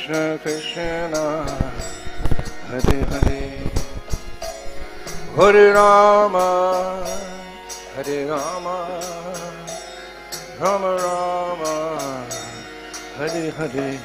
Krishna Krishna Hare Hare Hare Rama Hare Rama Rama Rama Hare Hare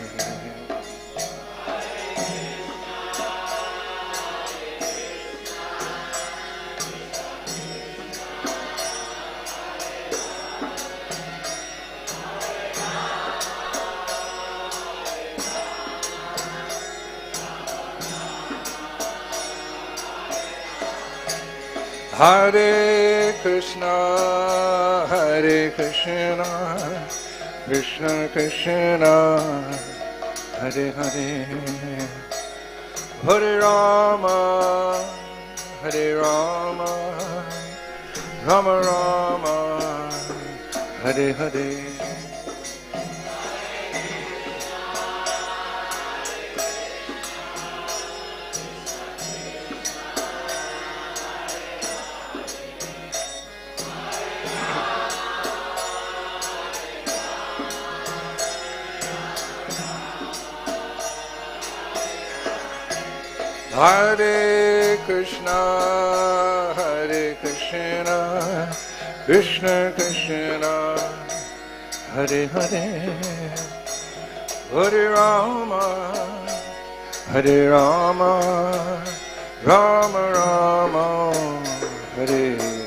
Hare Krishna, Hare Krishna, Krishna Krishna, Hare Hare, Hare Rama, Hare Rama, Rama Rama, Hare Hare. Hare Krishna, Hare Krishna, Krishna Krishna, Hare Hare, Hare Rama, Hare Rama, Rama Rama, Hare Hare.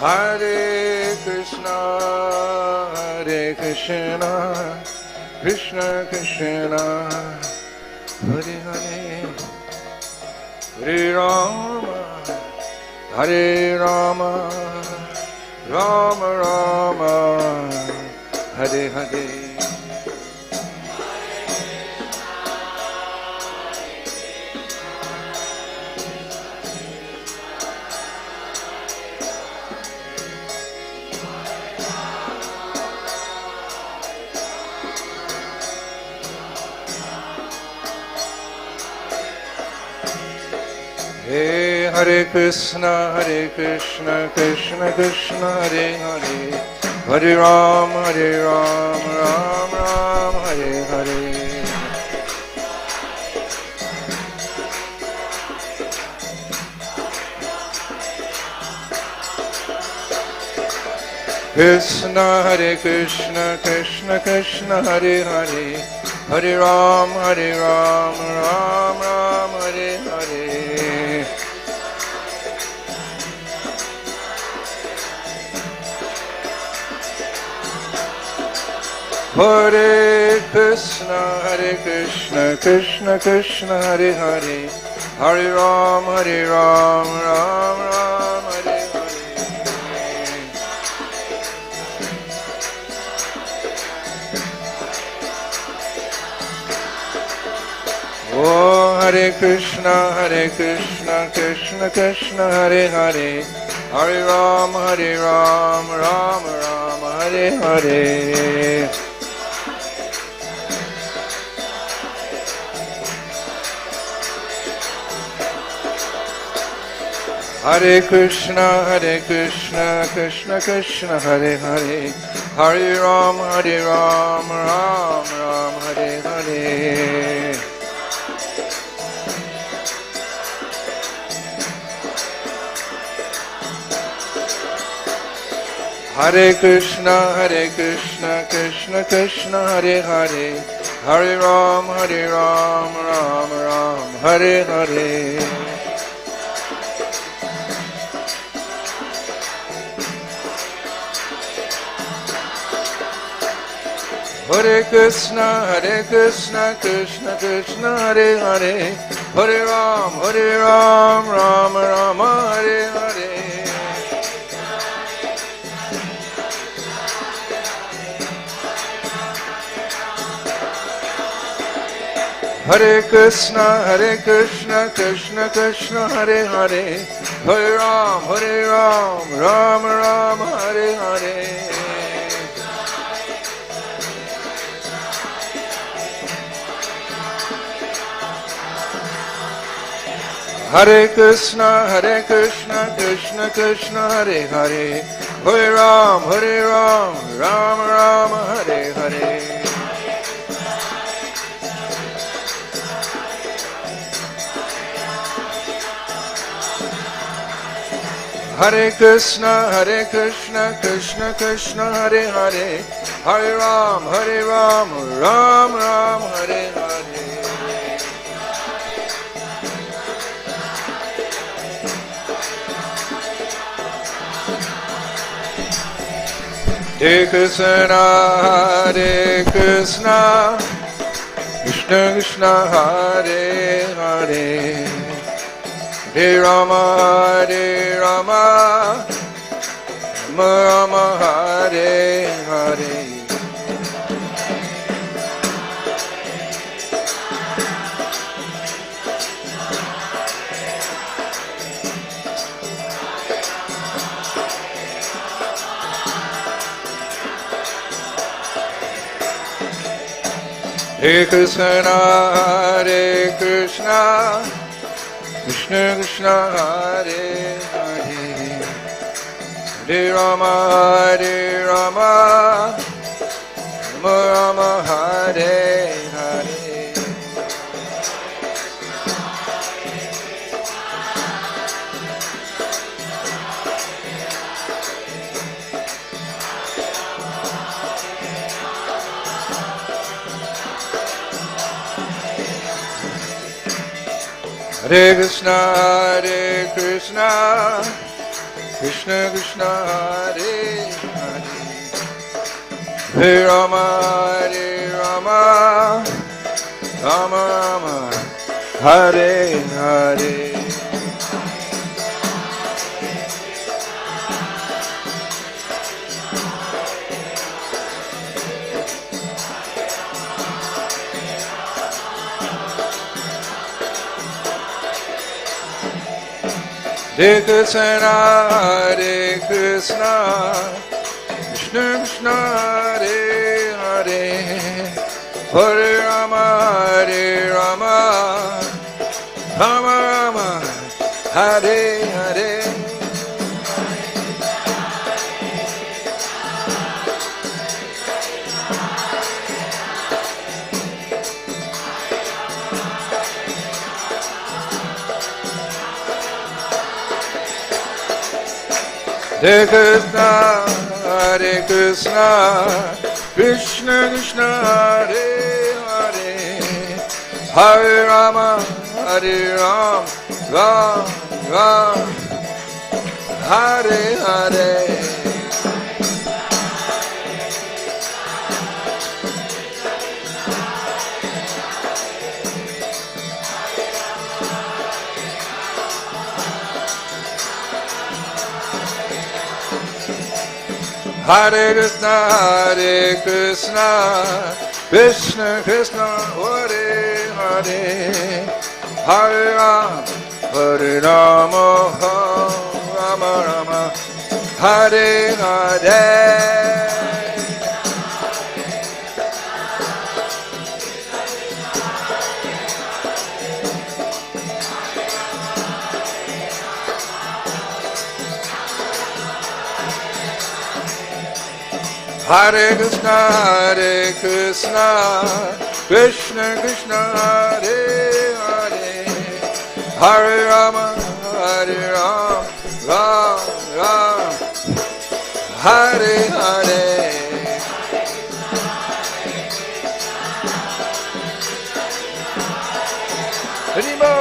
Hare Krishna, Hare Krishna, Krishna Krishna, Hare Hare, Hare Rama, Hare Rama, Rama Rama, Hare Hare. Hare Krishna, Krishna Krishna, Hare Hare, Hare Ram, Ram Ram, Hare Hare. Krishna, Krishna Krishna, Hare Hare, Hare Ram, Ram Ram, Hare Hare. Hare Krishna, Krishna Krishna, Hare Hare, Hare Ram, Ram Ram, Hare Hare. Oh, Hare Krishna, Krishna Krishna, Hare Hare, Hare Ram, Ram Ram, Hare Hare. Hare Krishna, Krishna Krishna, Hare Hare, Hare Ram, Ram Ram, Hare Hare. Hare Krishna, Krishna Krishna, Hare Hare, Hare Ram, Ram Ram, Hare Hare. Hare Krishna, Krishna Krishna, Hare Hare, Hare Ram, Ram Ram, Hare Hare. Hare Krishna, Krishna Krishna, Hare Hare, Hare Ram, Ram Ram, Hare Hare. Hare Krishna, Krishna Krishna, Hare Hare, Hare Ram, Ram Ram, Hare Hare. Hare Krishna, Krishna Krishna, Hare Hare, Hare Ram, Ram Ram, Hare Hare. Hare Krishna, Krishna Krishna, Hare Hare, Hare Rama, Rama Rama, Hare Hare. Hare Krishna, Krishna Krishna, Hare Hare, Hare Rama, Rama Rama, Hare Hare. Hare Krishna, Krishna Krishna, Hare Hare, Hare Rama, Rama Rama, Hare Hare. Hare Krishna, Krishna Krishna, Hare Hare, Hare Rama, Rama Rama, Hare Hare. Hare Krishna, Krishna Krishna, Hare Hare, Hare Rama, Ram Ram, Hare Hare. Hare Krishna, Krishna Krishna, Hare Hare, Hare Rama, Rama Rama, Hare Hare. Hare Krishna, Krishna Krishna, Hare Hare, Hare Rama, Ram Ram, Hare Hare. Harimo.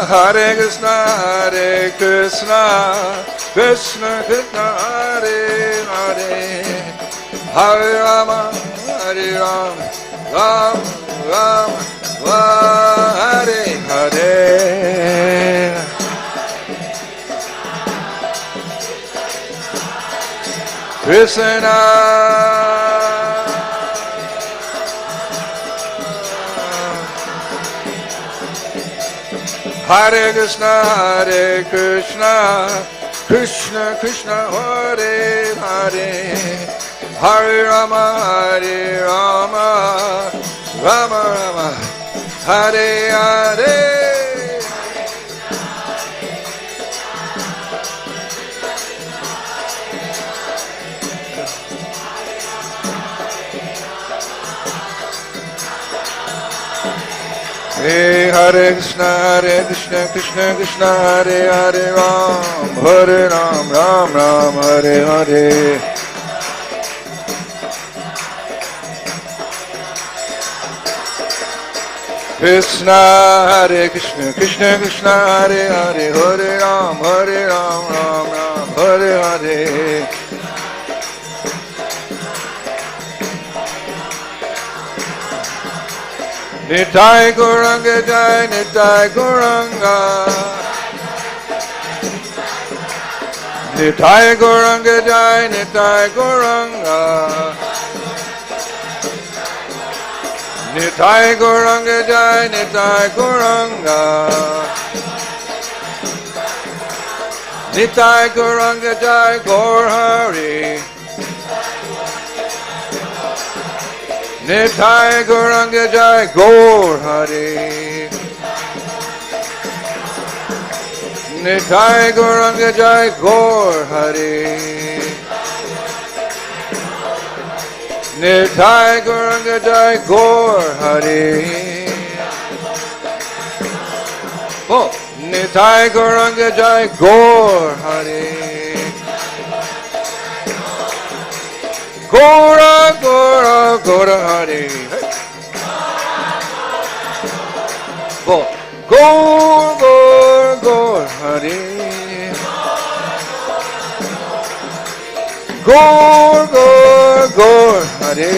Hare Krishna, Krishna Krishna, Hare Hare, Hare Rama, Ram Hare Hare. Krishna. Hare Krishna, Krishna Krishna, Hare Hare, Hare Rama, Hare Rama, Rama Rama, Hare Hare. Hey, Hare Krishna, Krishna Krishna, Hare Hare Ram, Hare Ram, Ram Ram, Hare Hare. Krishna, Hare Krishna, Krishna Krishna, Hare Hare, Hare Ram, Ram Ram, Hare Hare. Nitai Gauranga Jai, Nitai Gauranga. Nitai Gauranga Jai, Nitai Gauranga. Nitai Gauranga Jai, Nitai Gauranga. Nitai Gauranga Jai, Gaur Hari. Nitai Gauranga Jai, Gaur Hari. Nitai Gauranga Jai, Gaur Hari. Nitai Gauranga Jai, Gaur Hari. Oh, Nitai Gauranga Jai, Gaur Hari. Gora, Gora, Gora Hari. Go, Gor, Gor, Gor Hari. Gor, Gor, Gor Hari.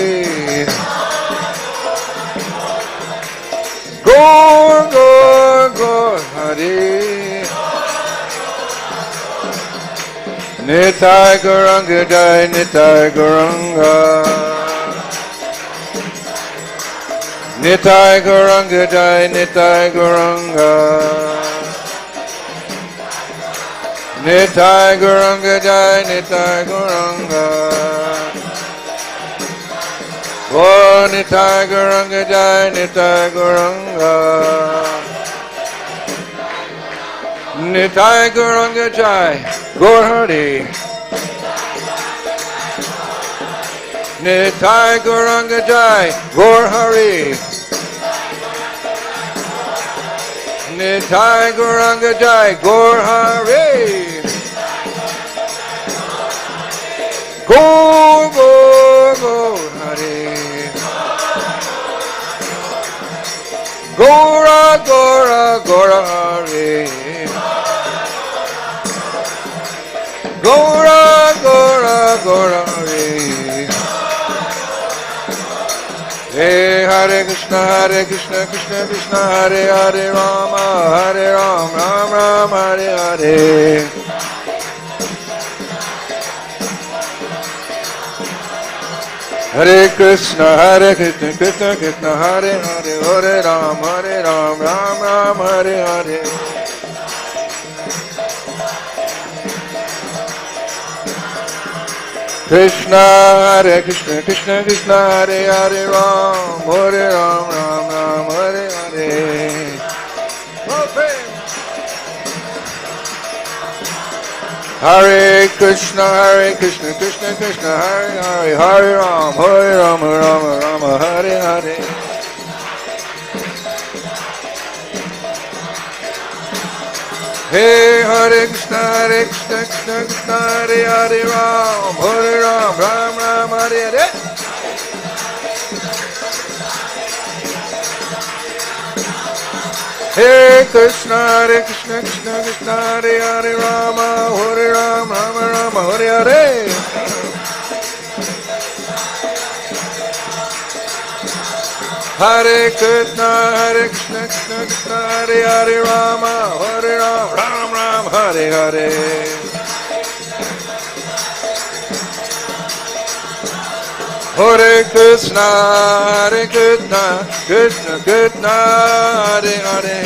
Gor, Gor, Gor Hari. Nitai Gauranga Jai, Nitai Gauranga. Nitai Gauranga Jai, Nitai Gauranga. Nitai Gauranga Jai, Nitai Gauranga. Oh, Nitai Gauranga Jai, Nitai Gauranga. Nitai Gauranga Jai, Gaur Hari. Nitai Gauranga Jai, Gaur Hari. Nitai Gauranga Jai, Gaur Hari. Gaur, Gaur, Gaur Hari. Gaura, Gaura, Gaura Hari. Gaura, Gaura, Gaura Hari. Hey, Hare Krishna, Krishna Krishna, Hare Hare Rama, Hare Ram, Ram Ram, Hare Hare. Hare Krishna, Krishna Krishna, Hare Hare, Hare Ram, Ram Ram, Hare Hare. Krishna, Krishna Krishna, Hare Hare Ram, Ram Ram, Hare Hare. Hare Krishna, Krishna Krishna, Hare Hare, Hare Ram, Ram Hare Hare. Hey, Hare Krishna, Krishna, Hare Hare Ram, Ram Ram, Hare Hare. Hey, Krishna, Krishna, Hare Hare Rama, Ram, Hare Hare. Hare Krishna, Krishna, Hare Hare Rama, Ram, Hare Hare. Hare Krishna, Krishna, Hare Hare,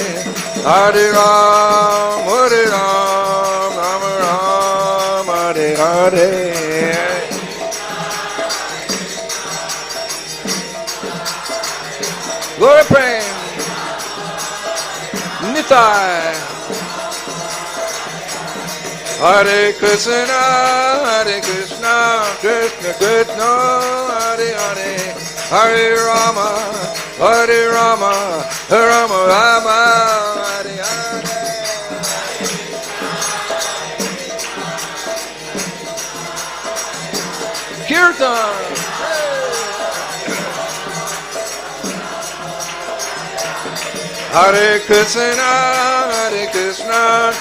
Hare Ram, Ram, Hare Hare. Nitai. Hare Krishna, Krishna Krishna, Hare Hare, Hare Rama, Rama Rama, Hare Hare. Kirtan. Hare Krishna,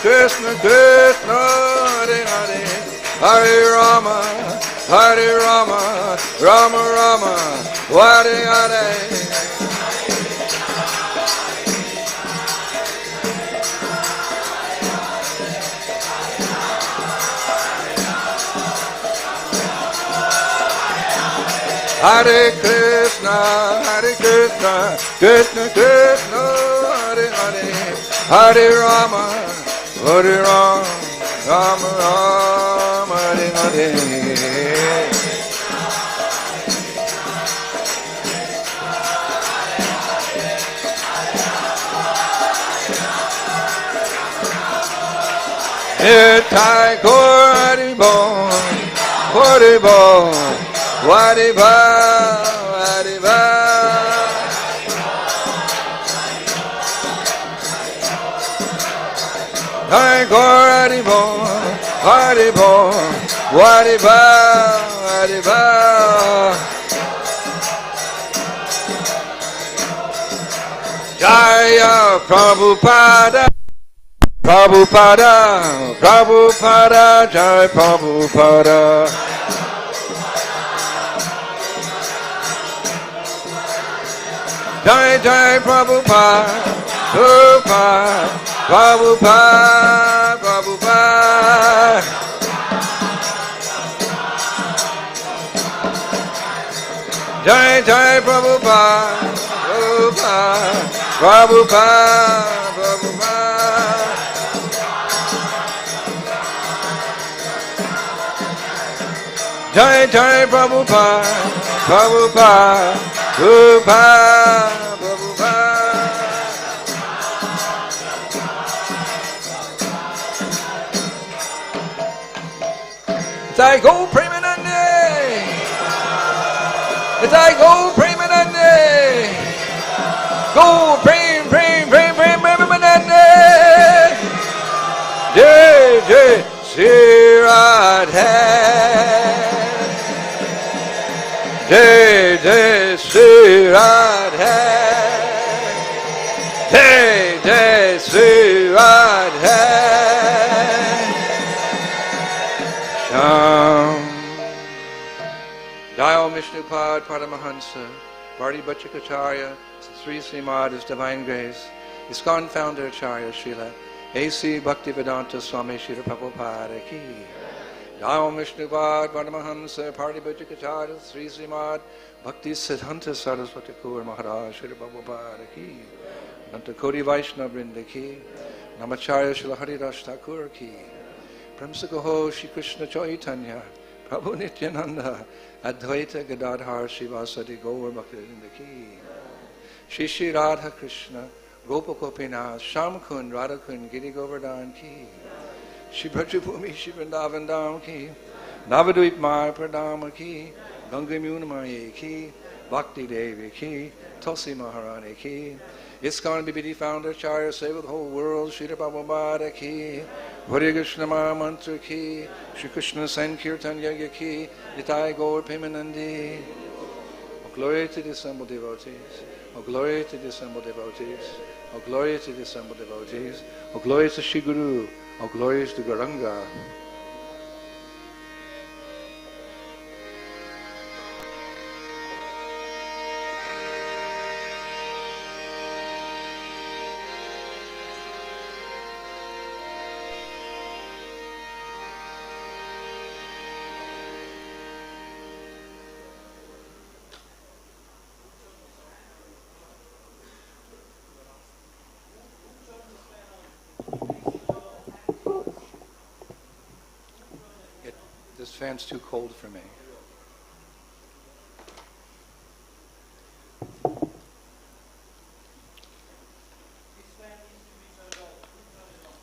Krishna Krishna, Hare Hare, Hare Rama, Rama Rama, Hare Hare. Hare Krishna, Krishna Krishna, Hare Hare, Hare Rama, Rama Rama, Hare Hare. Nitai Gaur Hari Bol, Hari Bol, Hari Bol, Hari Bol. Nitai Gaur Hari Bol, Hari Bol, Hari Bol, Hari Bol. Jaya Prabhupada. Prabhupada, Prabhupada, Jai Prabhupada. Jai Jai Prabhupada, Prabhupada, Prabhupada, Prabhupada. Jai Jai Prabhupada, Prabhupada, Prabhupada, Prabhupada. Jai Jai Prabhupada, Prabhupada, Prabhupada, Prabhupada. Jai Go Premanande, Jai Go Premanande, Go Premanande. Jai Jai Sri Radha. Jai Jai Sri Radha, Jai Jai Sri Radha. Sham Jai Vishnupad Paramahansa, Bharti Bhatchakacharya, Sri Srimad, His Divine Grace, ISKCON Founder Acharya Srila A.C. Bhaktivedanta Swami Srila Prabhupada Ki. Jai Vishnupad Paramahansa, Bharti Bhatchakacharya, Sri Srimad, Bhakti Siddhanta Saraswati Kaur Maharaj Srila Prabhupada Ki. Nanta Koti Vaishnava Vrinda Ki. Namacharya Srila Haridas Thakur Ki. Premsakaho Shri Krishna Chaitanya, Prabhu Nityananda, Advaita Gadadhar Srivasadi Gaur Bhaktivinoda Ki. Shri Shri Radha Krishna, Gopa Gopinath, Shamkund, Radhakund, Giri Govardhan Ki. Shri Brajabhumi, Shri Vrindavan Dham Ki. Navadvip Mar Pradama Ki. Ganga Munamaye Ki. Bhakti Devi Ki. Tulsi Maharani Ki. ISKCON BBD Founder Acharya Seva the whole world, Shri Prabhupada Ki. Hare Krishna Maha Mantra Ki. Shri Krishna Sankirtan Yagya Ki. Nitai Gaur Premanande. Oh, glory to the assembled devotees. Oh, glory to the assembled devotees. Oh, glory to the assembled devotees. Oh, glory to Shri Guru. Oh, glory to Gauranga. This fan's too cold for me.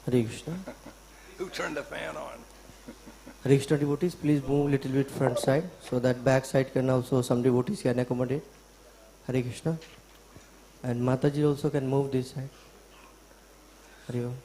Hare Krishna. Who turned the fan on? Hare Krishna devotees, please move a little bit front side so that back side can also, some devotees can accommodate. Hare Krishna. And Mataji also can move this side. Hare Om.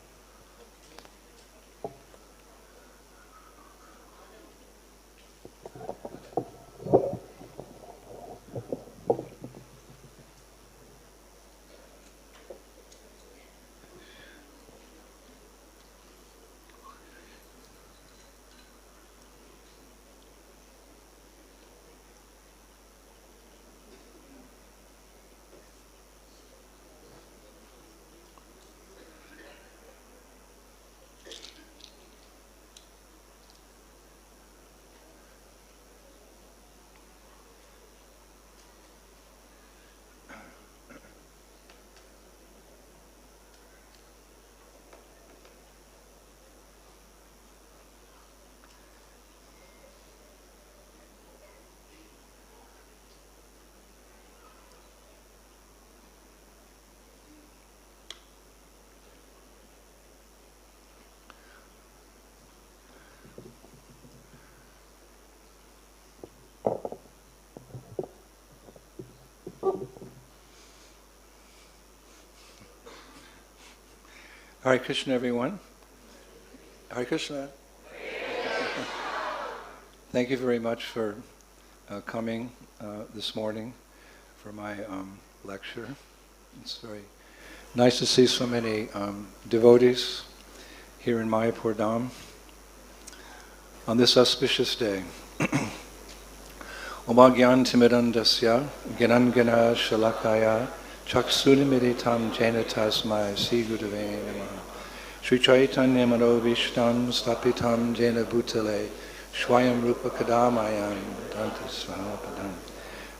Hare Krishna, everyone. Hare Krishna. Thank you very much for coming this morning for my lecture. It's very nice to see so many devotees here in Mayapur Dham on this auspicious day. Omagyantimidandasya gyanangana shalakaya chaksunimiritam jena tasmai Sri Gurave Namaha. Sri Chaitanya Mano Vishtam Stapitam Jena Bhutale Swayam Rupa Kadamayam Danta Swapadam.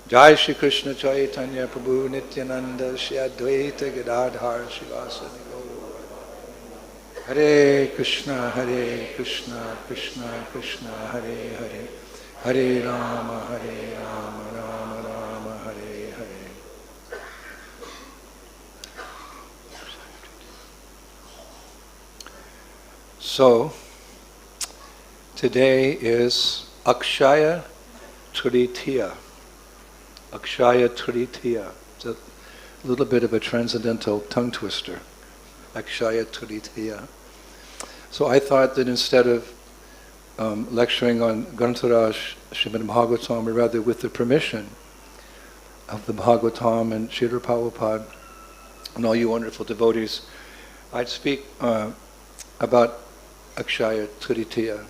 Jai Shri Krishna Chaitanya Prabhu Nityananda Shri Advayta Gadadhar Shivasani Gaura. Hare Krishna Krishna Krishna Hare Hare Hare Rama Rama Rama Hare Hare. So, today is Akshaya Tritiya. Akshaya Tritiya. It's a little bit of a transcendental tongue twister. Akshaya Tritiya. So I thought that instead of lecturing on Grantaraj Srimad Bhagavatam, or rather with the permission of the Bhagavatam and Srila Prabhupada and all you wonderful devotees, I'd speak about Akshaya Tritiya.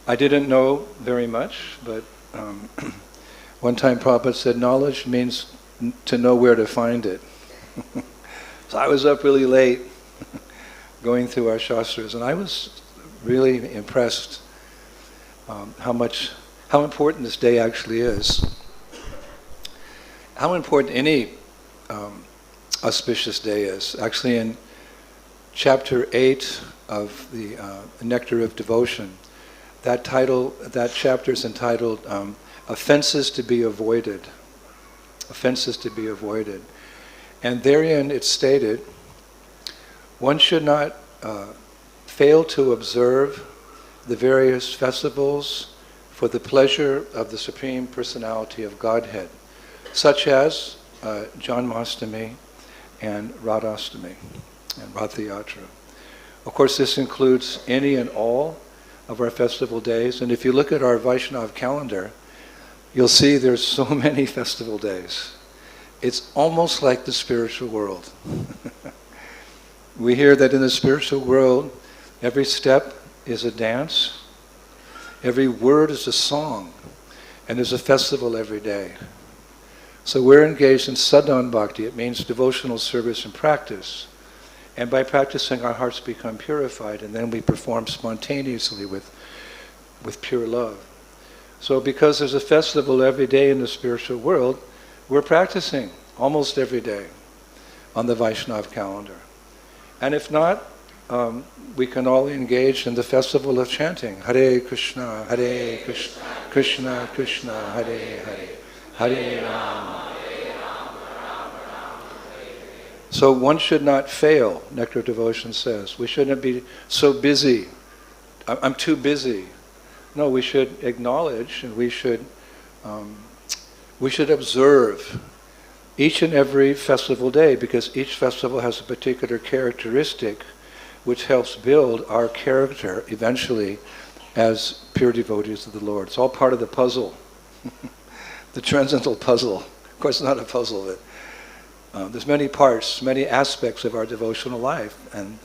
I didn't know very much, but one time Prabhupada said, knowledge means to know where to find it. So I was up really late going through our Shastras, and I was really impressed how important this day actually is. How important any auspicious day is. Actually, in chapter 8 of the Nectar of Devotion, that chapter is entitled Offenses to be Avoided. Offenses to be avoided. And therein it's stated, one should not fail to observe the various festivals for the pleasure of the Supreme Personality of Godhead, such as Janmashtami and Radhastami and Rathayatra. Of course, this includes any and all of our festival days, and if you look at our Vaishnava calendar, you'll see there's so many festival days. It's almost like the spiritual world. We hear that in the spiritual world, every step is a dance, every word is a song, and there's a festival every day. So we're engaged in sadhana bhakti. It means devotional service and practice. And by practicing, our hearts become purified, and then we perform spontaneously with pure love. So because there's a festival every day in the spiritual world, we're practicing almost every day on the Vaishnava calendar. And if not, we can all engage in the festival of chanting. Hare Krishna, Krishna Krishna, Hare Hare, Hare Rama. So one should not fail, Nectar of Devotion says. We shouldn't be so busy. I'm too busy. No, we should acknowledge and we should observe each and every festival day, because each festival has a particular characteristic which helps build our character eventually as pure devotees of the Lord. It's all part of the puzzle, the transcendental puzzle. Of course, it's not a puzzle, but there's many parts, many aspects of our devotional life, and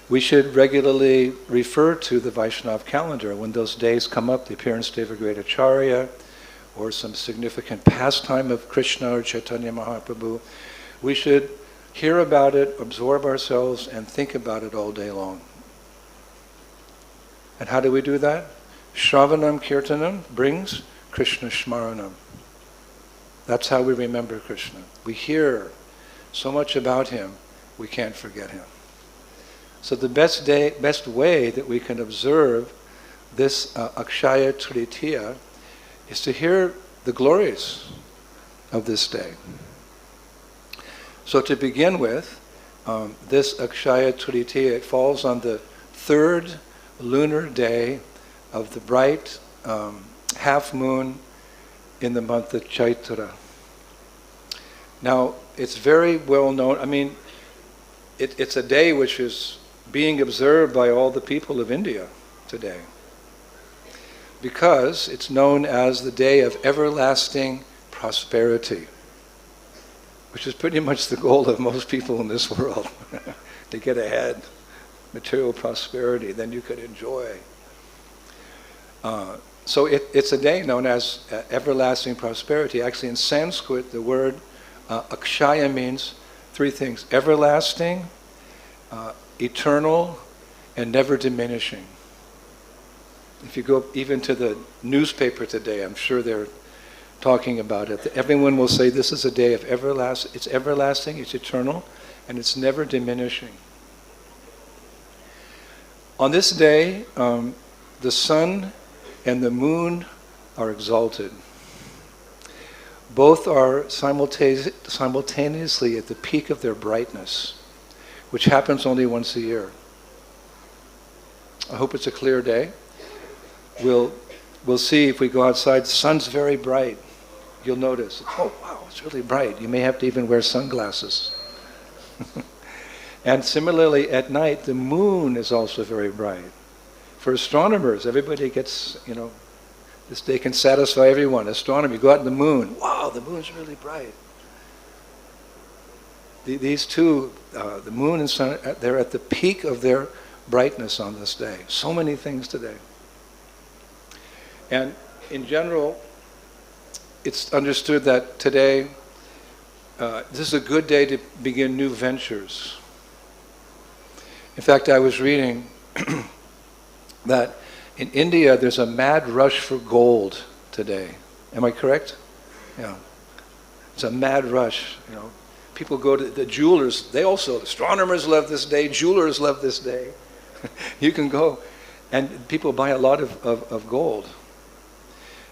we should regularly refer to the Vaishnava calendar when those days come up, the appearance day of a great Acharya, or some significant pastime of Krishna or Chaitanya Mahaprabhu. We should hear about it, absorb ourselves, and think about it all day long. And how do we do that? Shravanam Kirtanam brings Krishna Smaranam. That's how we remember Krishna. We hear so much about him, we can't forget him. So the best way that we can observe this Akshaya Tritiya is to hear the glories of this day. So to begin with, this Akshaya Tritiya, it falls on the third lunar day of the bright half moon in the month of Chaitra. Now, it's very well known, I mean, it's a day which is being observed by all the people of India today, because it's known as the day of everlasting prosperity, which is pretty much the goal of most people in this world, to get ahead, material prosperity, then you could enjoy. So it's a day known as everlasting prosperity. Actually, in Sanskrit, the word akshaya means three things: everlasting, eternal, and never diminishing. If you go even to the newspaper today, I'm sure they're talking about it. Everyone will say this is a day of everlasting. It's everlasting, it's eternal, and it's never diminishing. On this day, the sun and the moon are exalted. Both are simultaneously at the peak of their brightness, which happens only once a year. I hope it's a clear day. We'll see if we go outside. The sun's very bright. You'll notice, oh wow, it's really bright. You may have to even wear sunglasses. And similarly, at night, the moon is also very bright. For astronomers, everybody gets, this day can satisfy everyone. Astronomy, you go out in the moon. Wow, the moon's really bright. These two, the moon and sun, they're at the peak of their brightness on this day. So many things today. And in general, it's understood that today, this is a good day to begin new ventures. In fact, I was reading that in India there's a mad rush for gold today. Am I correct? Yeah. It's a mad rush, People go to the jewelers, astronomers love this day, jewelers love this day. You can go, and people buy a lot of gold.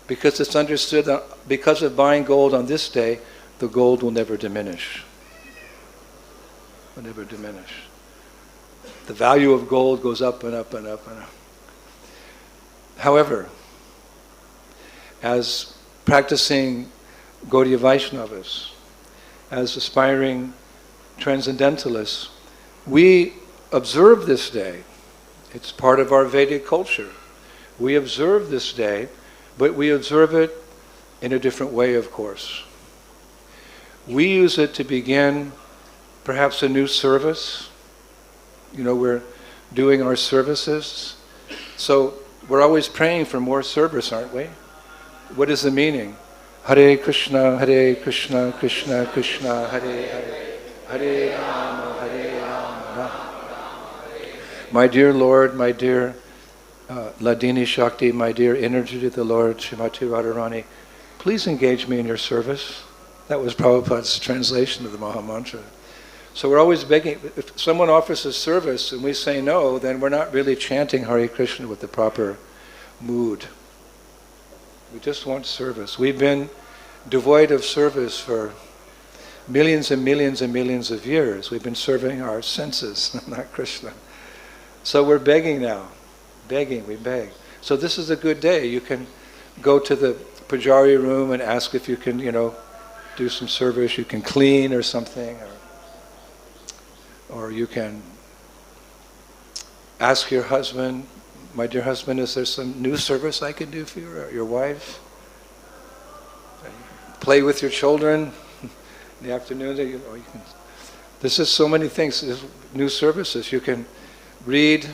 Because it's understood that because of buying gold on this day, the gold will never diminish. Will never diminish. The value of gold goes up and up and up and up. However, as practicing Gaudiya Vaishnavas, as aspiring transcendentalists, we observe this day. It's part of our Vedic culture. We observe this day, but we observe it in a different way, of course. We use it to begin perhaps a new service. We're doing our services. So we're always praying for more service, aren't we? What is the meaning? Hare Krishna, Krishna Krishna, Hare Hare, Hare Rama, Rama. My dear Lord, my dear Ladini Shakti, my dear energy to the Lord, Srimati Radharani, please engage me in your service. That was Prabhupada's translation of the Maha Mantra. So we're always begging, if someone offers us service and we say no, then we're not really chanting Hare Krishna with the proper mood. We just want service. We've been devoid of service for millions and millions and millions of years, we've been serving our senses, not Krishna. So we're begging now. Begging, we beg. So this is a good day. You can go to the pujari room and ask if you can, do some service. You can clean or something. Or you can ask your husband, my dear husband, is there some new service I can do for you, or your wife? Play with your children in the afternoon. You can. This is so many things. There's new services. You can read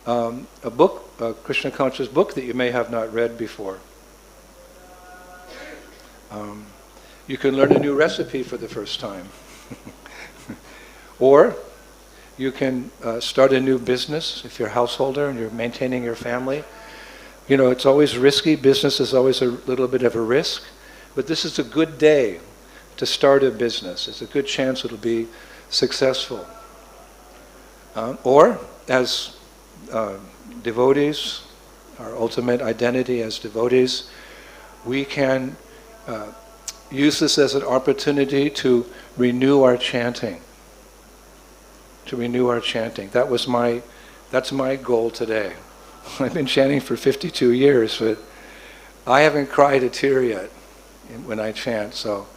a book, a Krishna conscious book that you may have not read before. You can learn a new recipe for the first time. Or you can start a new business if you're a householder and you're maintaining your family. It's always risky. Business is always a little bit of a risk. But this is a good day to start a business. It's a good chance it'll be successful. Or as devotees, our ultimate identity as devotees, we can use this as an opportunity to renew our chanting. To renew our chanting. That's my goal today. I've been chanting for 52 years, but I haven't cried a tear yet when I chant, so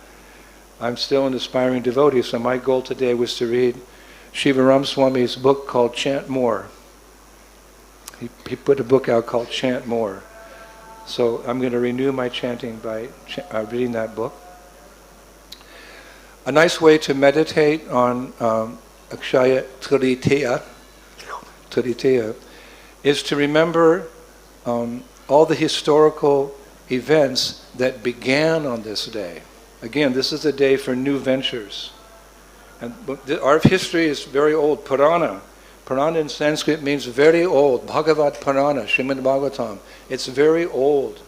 I'm still an aspiring devotee. So my goal today was to read Shivaram Swami's book called Chant More. He put a book out called Chant More. So I'm going to renew my chanting by reading that book. A nice way to meditate on Akshaya Tiriḥ-dhīyeta is to remember all the historical events that began on this day. Again, this is a day for new ventures. And our history is very old. Purana. Purana in Sanskrit means very old. Bhagavat Purana, Srimad Bhagavatam. It's very old.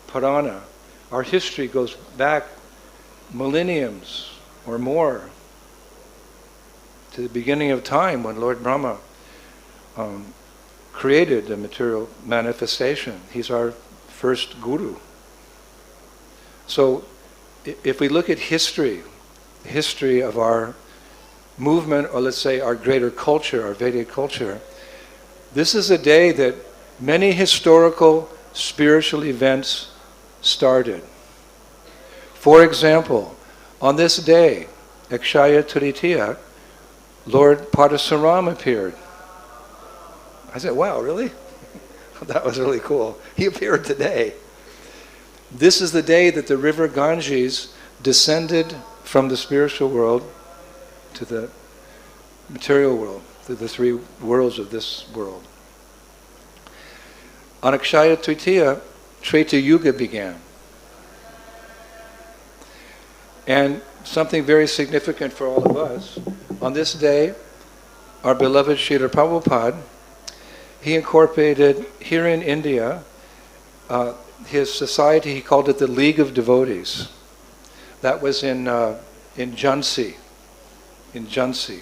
Purana. Our history goes back millenniums or more to the beginning of time when Lord Brahma created the material manifestation. He's our first guru. So if we look at history, the history of our movement, or let's say our greater culture, our Vedic culture, this is a day that many historical spiritual events started. For example, on this day, Akshaya Tiriḥ-dhīyeta, Lord Parasuram appeared. I said, wow, really? That was really cool. He appeared today. This is the day that the river Ganges descended from the spiritual world to the material world, to the three worlds of this world. On Akshaya Tiriḥ-dhīyeta, Treta Yuga began. And something very significant for all of us, on this day, our beloved Srila Prabhupada, he incorporated here in India, his society, he called it the League of Devotees. That was in Jhansi. In Jhansi.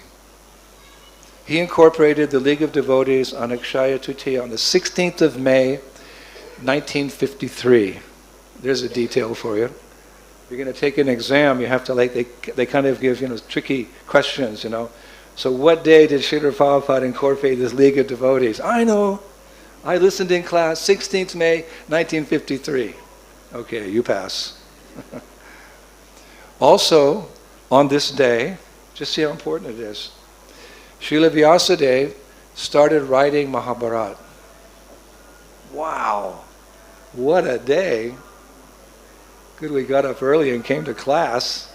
He incorporated the League of Devotees on Akshaya Tiriḥ-dhīyeta on the 16th of May, 1953. There's a detail for you. If you're going to take an exam, you have to they kind of give, tricky questions, So what day did Srila Prabhupada incorporate this League of Devotees? I know. I listened in class, 16th May, 1953. Okay, you pass. Also, on this day, just see how important it is, Srila Vyasadeva started writing Mahabharata. Wow, what a day. Good, we got up early and came to class.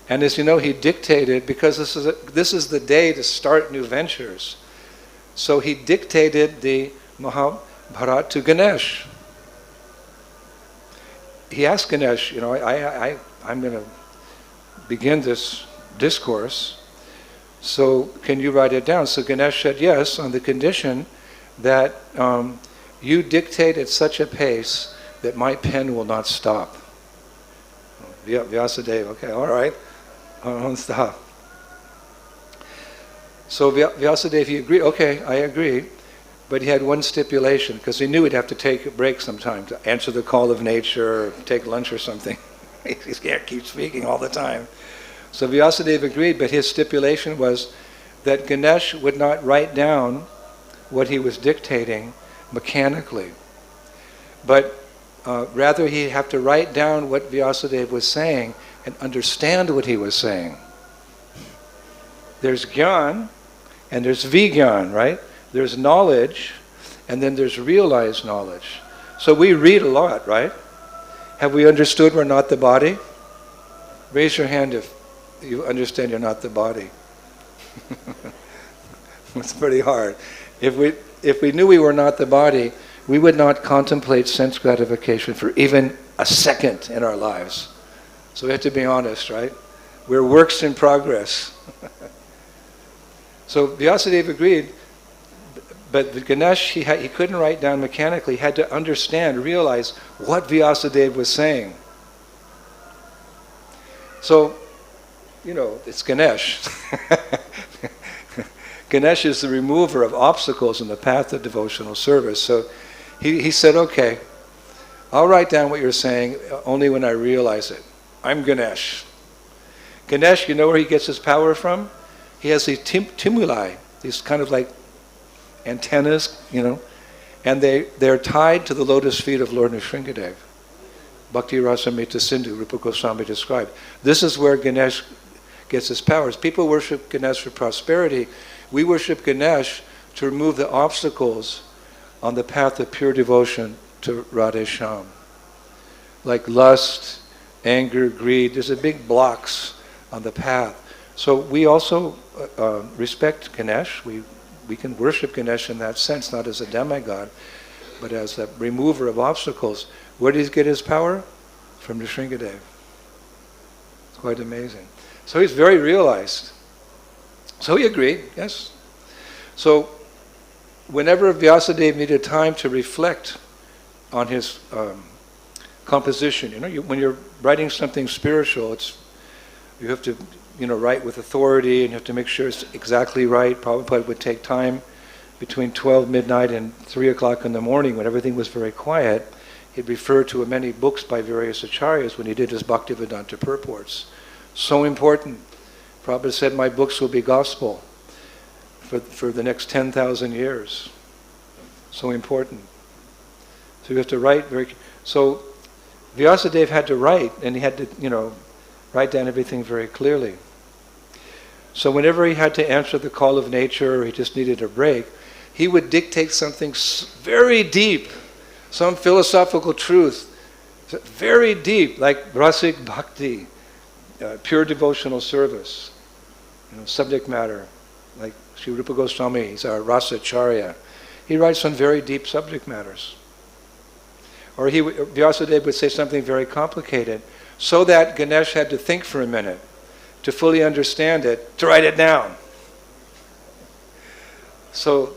And as you know, he dictated, because this is the day to start new ventures. So he dictated the Mahabharata to Ganesh. He asked Ganesh, I'm going to begin this discourse, so can you write it down? So Ganesh said yes, on the condition that you dictate at such a pace that my pen will not stop. Vyasadeva, okay, all right, I won't stop. So Vyasadeva, he agreed, okay, I agree, but he had one stipulation, because he knew he'd have to take a break sometime to answer the call of nature, or take lunch or something. He can't keep speaking all the time. So Vyasadeva agreed, but his stipulation was that Ganesh would not write down what he was dictating mechanically, but rather he'd have to write down what Vyasadeva was saying and understand what he was saying. There's jñān and there's vijñān, right? There's knowledge and then there's realized knowledge. So we read a lot, right? Have we understood we're not the body? Raise your hand if you understand you're not the body. It's pretty hard. If we knew we were not the body, we would not contemplate sense gratification for even a second in our lives. So we have to be honest, right? We're works in progress. So Vyasadeva agreed, but Ganesh, he couldn't write down mechanically. He had to understand, realize what Vyasadeva was saying. So, it's Ganesh. Ganesh is the remover of obstacles in the path of devotional service. So he said, okay, I'll write down what you're saying only when I realize it. I'm Ganesh. Ganesh, you know where he gets his power from? He has these timuli, these kind of like antennas, and they're tied to the lotus feet of Lord Nrsimhadev. Bhakti Rasamrita Sindhu, Rupa Goswami described. This is where Ganesh gets his powers. People worship Ganesh for prosperity. We worship Ganesh to remove the obstacles on the path of pure devotion to Radhesham. Like lust, anger, greed, there's a big blocks on the path. So we also respect Ganesh. We can worship Ganesh in that sense, not as a demigod, but as a remover of obstacles. Where did he get his power? From Nrsimhadev. It's quite amazing. So he's very realized. So he agreed, yes. So whenever Vyasadeva needed time to reflect on his composition, when you're writing something spiritual, you have to write with authority, and you have to make sure it's exactly right. Prabhupada would take time between 12 midnight and 3 o'clock in the morning when everything was very quiet. He'd refer to many books by various acharyas when he did his Bhaktivedanta purports. So important. Prabhupada said, my books will be gospel for the next 10,000 years. So important. So you have to write So Vyasadeva had to write, and he had to, write down everything very clearly. So whenever he had to answer the call of nature, or he just needed a break, he would dictate something very deep, some philosophical truth, very deep, like rasik bhakti, pure devotional service, subject matter, like Sri Rupa Goswami, he's our rasacharya. He writes on very deep subject matters. Or Vyasadeva would say something very complicated, so that Ganesh had to think for a minute to fully understand it, to write it down. So,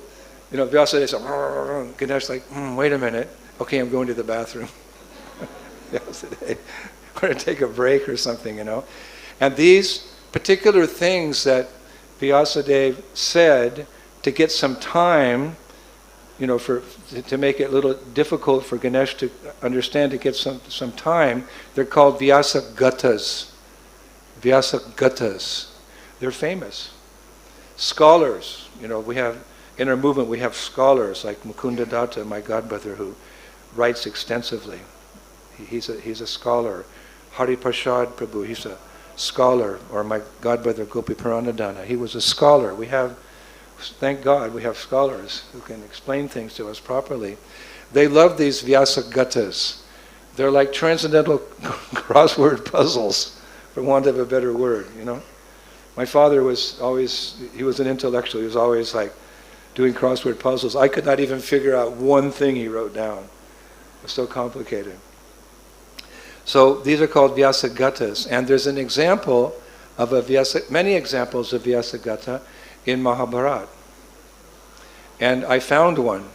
Vyasadeva said, Ganesh like, wait a minute, okay, I'm going to the bathroom. Vyasadeva, we're going to take a break or something, And these particular things that Vyasadeva said to get some time, to make it a little difficult for Ganesh to understand, to get some time, they're called vyasa-gatas. Vyasa-gatas. They're famous. Scholars, we have, in our movement we have scholars like Mukunda Datta, my godbrother, who writes extensively. He's a scholar. Hari Prasad Prabhu, he's a scholar. Or my godbrother Gopi Paranadana, he was a scholar. Thank God we have scholars who can explain things to us properly. They love these vyasa-gatas. They're like transcendental crossword puzzles, for want of a better word, My father was an intellectual. He was always like doing crossword puzzles. I could not even figure out one thing he wrote down. It was so complicated. So these are called vyasa-gatas. And there's an example of many examples of vyasa-gata in Mahabharata. And I found one.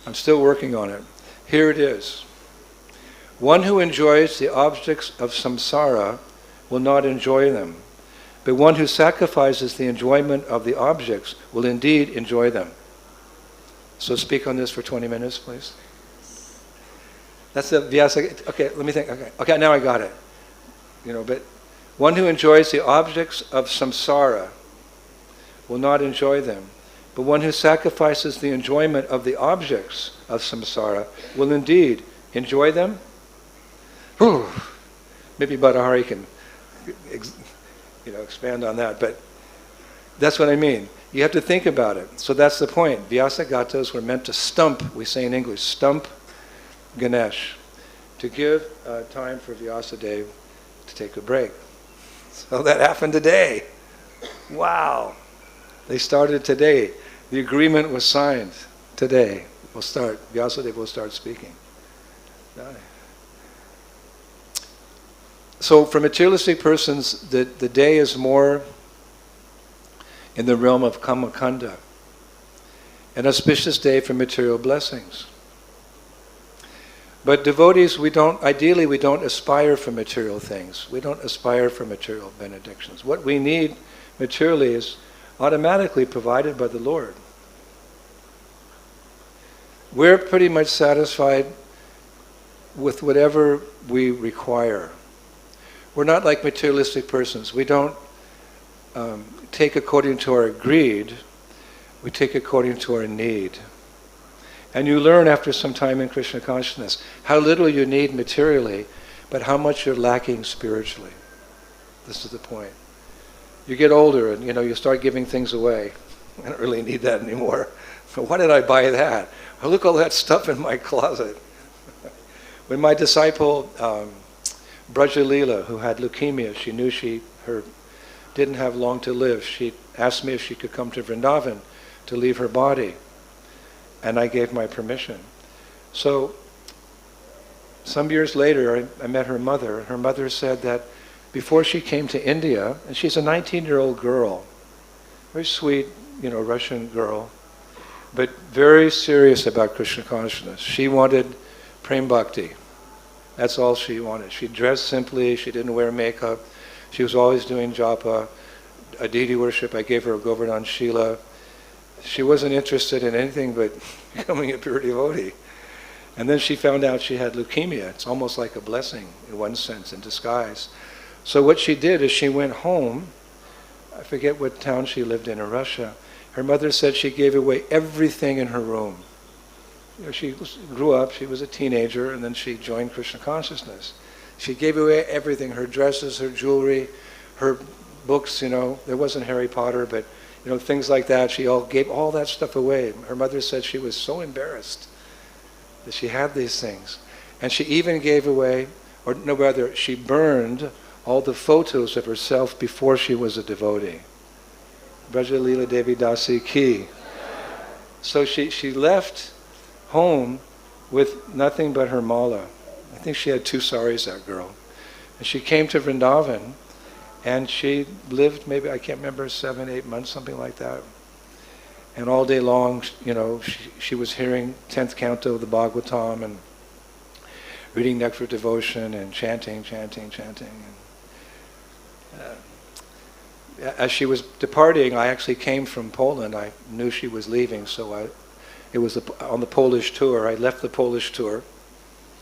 I'm still working on it. Here it is. One who enjoys the objects of samsara will not enjoy them, but one who sacrifices the enjoyment of the objects will indeed enjoy them. So speak on this for 20 minutes, please. That's the vyasa. Okay, let me think. Okay, now I got it. But one who enjoys the objects of samsara will not enjoy them. But one who sacrifices the enjoyment of the objects of samsara will indeed enjoy them. Whew. Maybe Bhattahari can expand on that, but that's what I mean. You have to think about it. So that's the point. Vyasa-gatas were meant to stump, we say in English, stump Ganesh, to give time for Vyasadeva to take a break. So that happened today. Wow. They started today. The agreement was signed today. Vyasadeva will start speaking. So for materialistic persons, the day is more in the realm of kamakanda, an auspicious day for material blessings. But devotees, ideally we don't aspire for material things. We don't aspire for material benedictions. What we need materially is automatically provided by the Lord. We're pretty much satisfied with whatever we require. We're not like materialistic persons. We don't take according to our greed. We take according to our need. And you learn after some time in Krishna consciousness how little you need materially, but how much you're lacking spiritually. This is the point. You get older and you start giving things away. I don't really need that anymore. But why did I buy that? Oh, look, all that stuff in my closet. When my disciple Brajalila, who had leukemia, she knew she didn't have long to live. She asked me if she could come to Vrindavan to leave her body. And I gave my permission. So some years later, I met her mother. Her mother said that before she came to India, and she's a 19-year-old girl, very sweet, Russian girl, but very serious about Krishna consciousness. She wanted prem bhakti. That's all she wanted. She dressed simply. She didn't wear makeup. She was always doing japa, deity worship. I gave her a Govardhan Shila. She wasn't interested in anything but becoming a pure devotee. And then she found out she had leukemia. It's almost like a blessing, in one sense, in disguise. So what she did is she went home. I forget what town she lived in Russia. Her mother said she gave away everything in her room. She grew up, she was a teenager, and then she joined Krishna consciousness. She gave away everything, her dresses, her jewelry, her books, there wasn't Harry Potter, but things like that. She gave all that stuff away. Her mother said she was so embarrassed that she had these things. And she even gave away, she burned all the photos of herself before she was a devotee. Brajalila Devi Dasi Ki. So she left home with nothing but her mala. I think she had 2 saris, that girl. And she came to Vrindavan, and she lived maybe, I can't remember, 7, 8 months, something like that. And all day long, she was hearing 10th canto of the Bhagavatam and reading Nectar Devotion and chanting. As she was departing, I actually came from Poland. I knew she was leaving, so it was on the Polish tour. I left the Polish tour,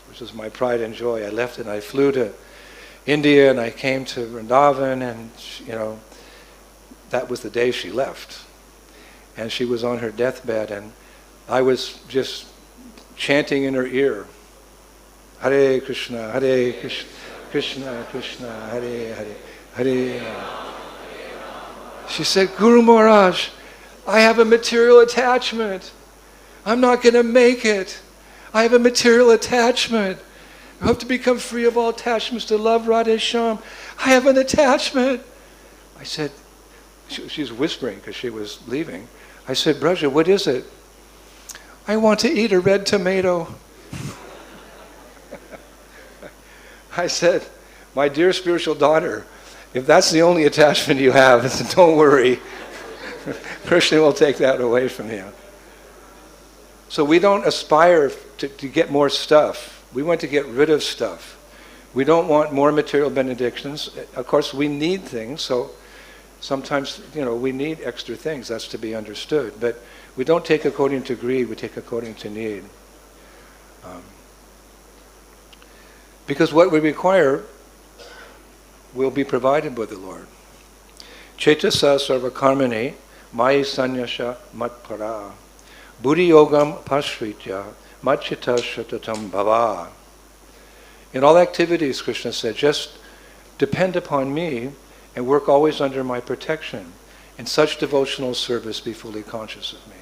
which was my pride and joy. I left and I flew to India, and I came to Vrindavan, and that was the day she left. And she was on her deathbed, and I was just chanting in her ear, Hare Krishna, Krishna Krishna, Hare Hare, Hare Rama. She said, Guru Maharaj, I have a material attachment. I'm not going to make it. I have a material attachment. I hope to become free of all attachments to love Radhe Shyam. I have an attachment. I said, she was whispering because she was leaving. I said, Braja, what is it? I want to eat a red tomato. I said, my dear spiritual daughter, if that's the only attachment you have, then don't worry. Krishna will take that away from you. So we don't aspire to get more stuff. We want to get rid of stuff. We don't want more material benedictions. Of course, we need things, so sometimes, we need extra things. That's to be understood. But we don't take according to greed, we take according to need. Because what we require will be provided by the Lord. Cetasa sarvakarmani maya sanyasha matpara buddhi yogam pasritya matchita shatatam bhava. In all activities, Krishna said, just depend upon me and work always under my protection. In such devotional service, be fully conscious of me.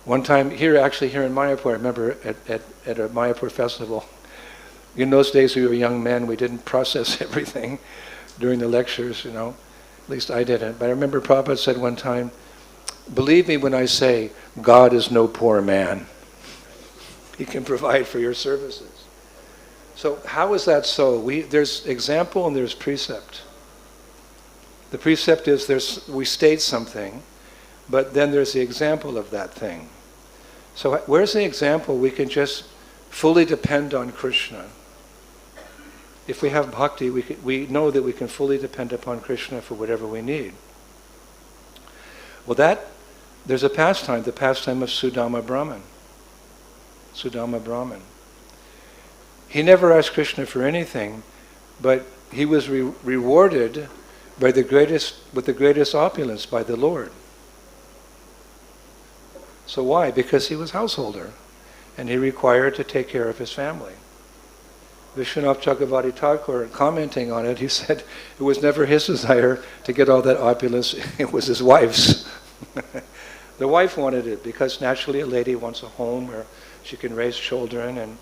One time, here in Mayapur, I remember at a Mayapur festival, in those days we were young men, we didn't process everything during the lectures, at least I didn't. But I remember Prabhupada said one time, believe me when I say, God is no poor man. He can provide for your services. So how is that so? There's example and there's precept. The precept is we state something, but then there's the example of that thing. So where's the example? We can just fully depend on Krishna. If we have bhakti, we know that we can fully depend upon Krishna for whatever we need. Well, there's a pastime, the pastime of Sudama Brahman. Sudama Brahman. He never asked Krishna for anything, but he was rewarded with the greatest opulence by the Lord. So why? Because he was householder, and he required to take care of his family. Vishwanath Chakravarti Thakur, commenting on it, he said it was never his desire to get all that opulence, it was his wife's. The wife wanted it because naturally a lady wants a home where she can raise children and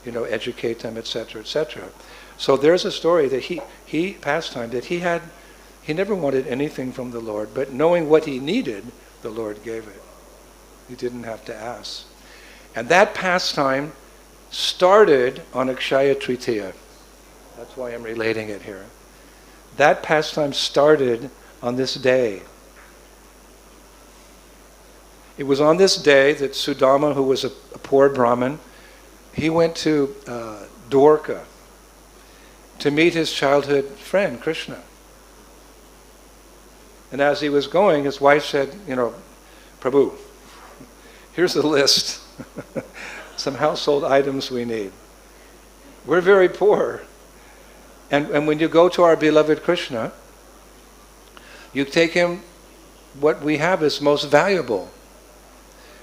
educate them, etc., etc. So there's a story that he pastime that he never wanted anything from the Lord, but knowing what he needed, the Lord gave it. He didn't have to ask. And that pastime started on Akshaya Tritiya. That's why I'm relating it here. That pastime started on this day. It was on this day that Sudama, who was a poor Brahmin, he went to Dwarka to meet his childhood friend, Krishna. And as he was going, his wife said, Prabhu, here's a list. Some household items we need. We're very poor. And when you go to our beloved Krishna, you take him what we have is most valuable,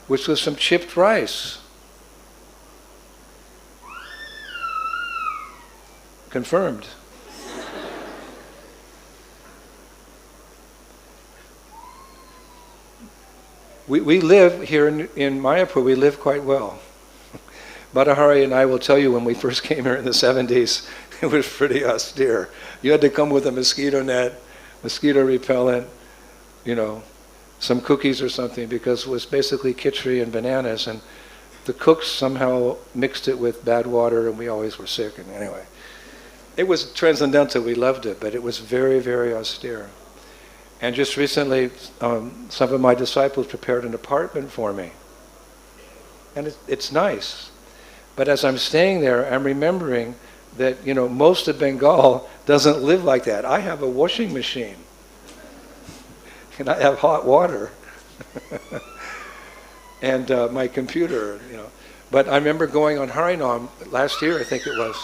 which was some chipped rice. Confirmed. We live here in Mayapur, we live quite well. Madhari and I will tell you, when we first came here in the 70s, it was pretty austere. You had to come with a mosquito net, mosquito repellent, some cookies or something, because it was basically khichdi and bananas, and the cooks somehow mixed it with bad water, and we always were sick. And anyway, it was transcendental, we loved it, but it was very, very austere. And just recently, some of my disciples prepared an apartment for me. And it's nice. But as I'm staying there, I'm remembering that, most of Bengal doesn't live like that. I have a washing machine. And I have hot water. And my computer, But I remember going on Harinam last year, I think it was.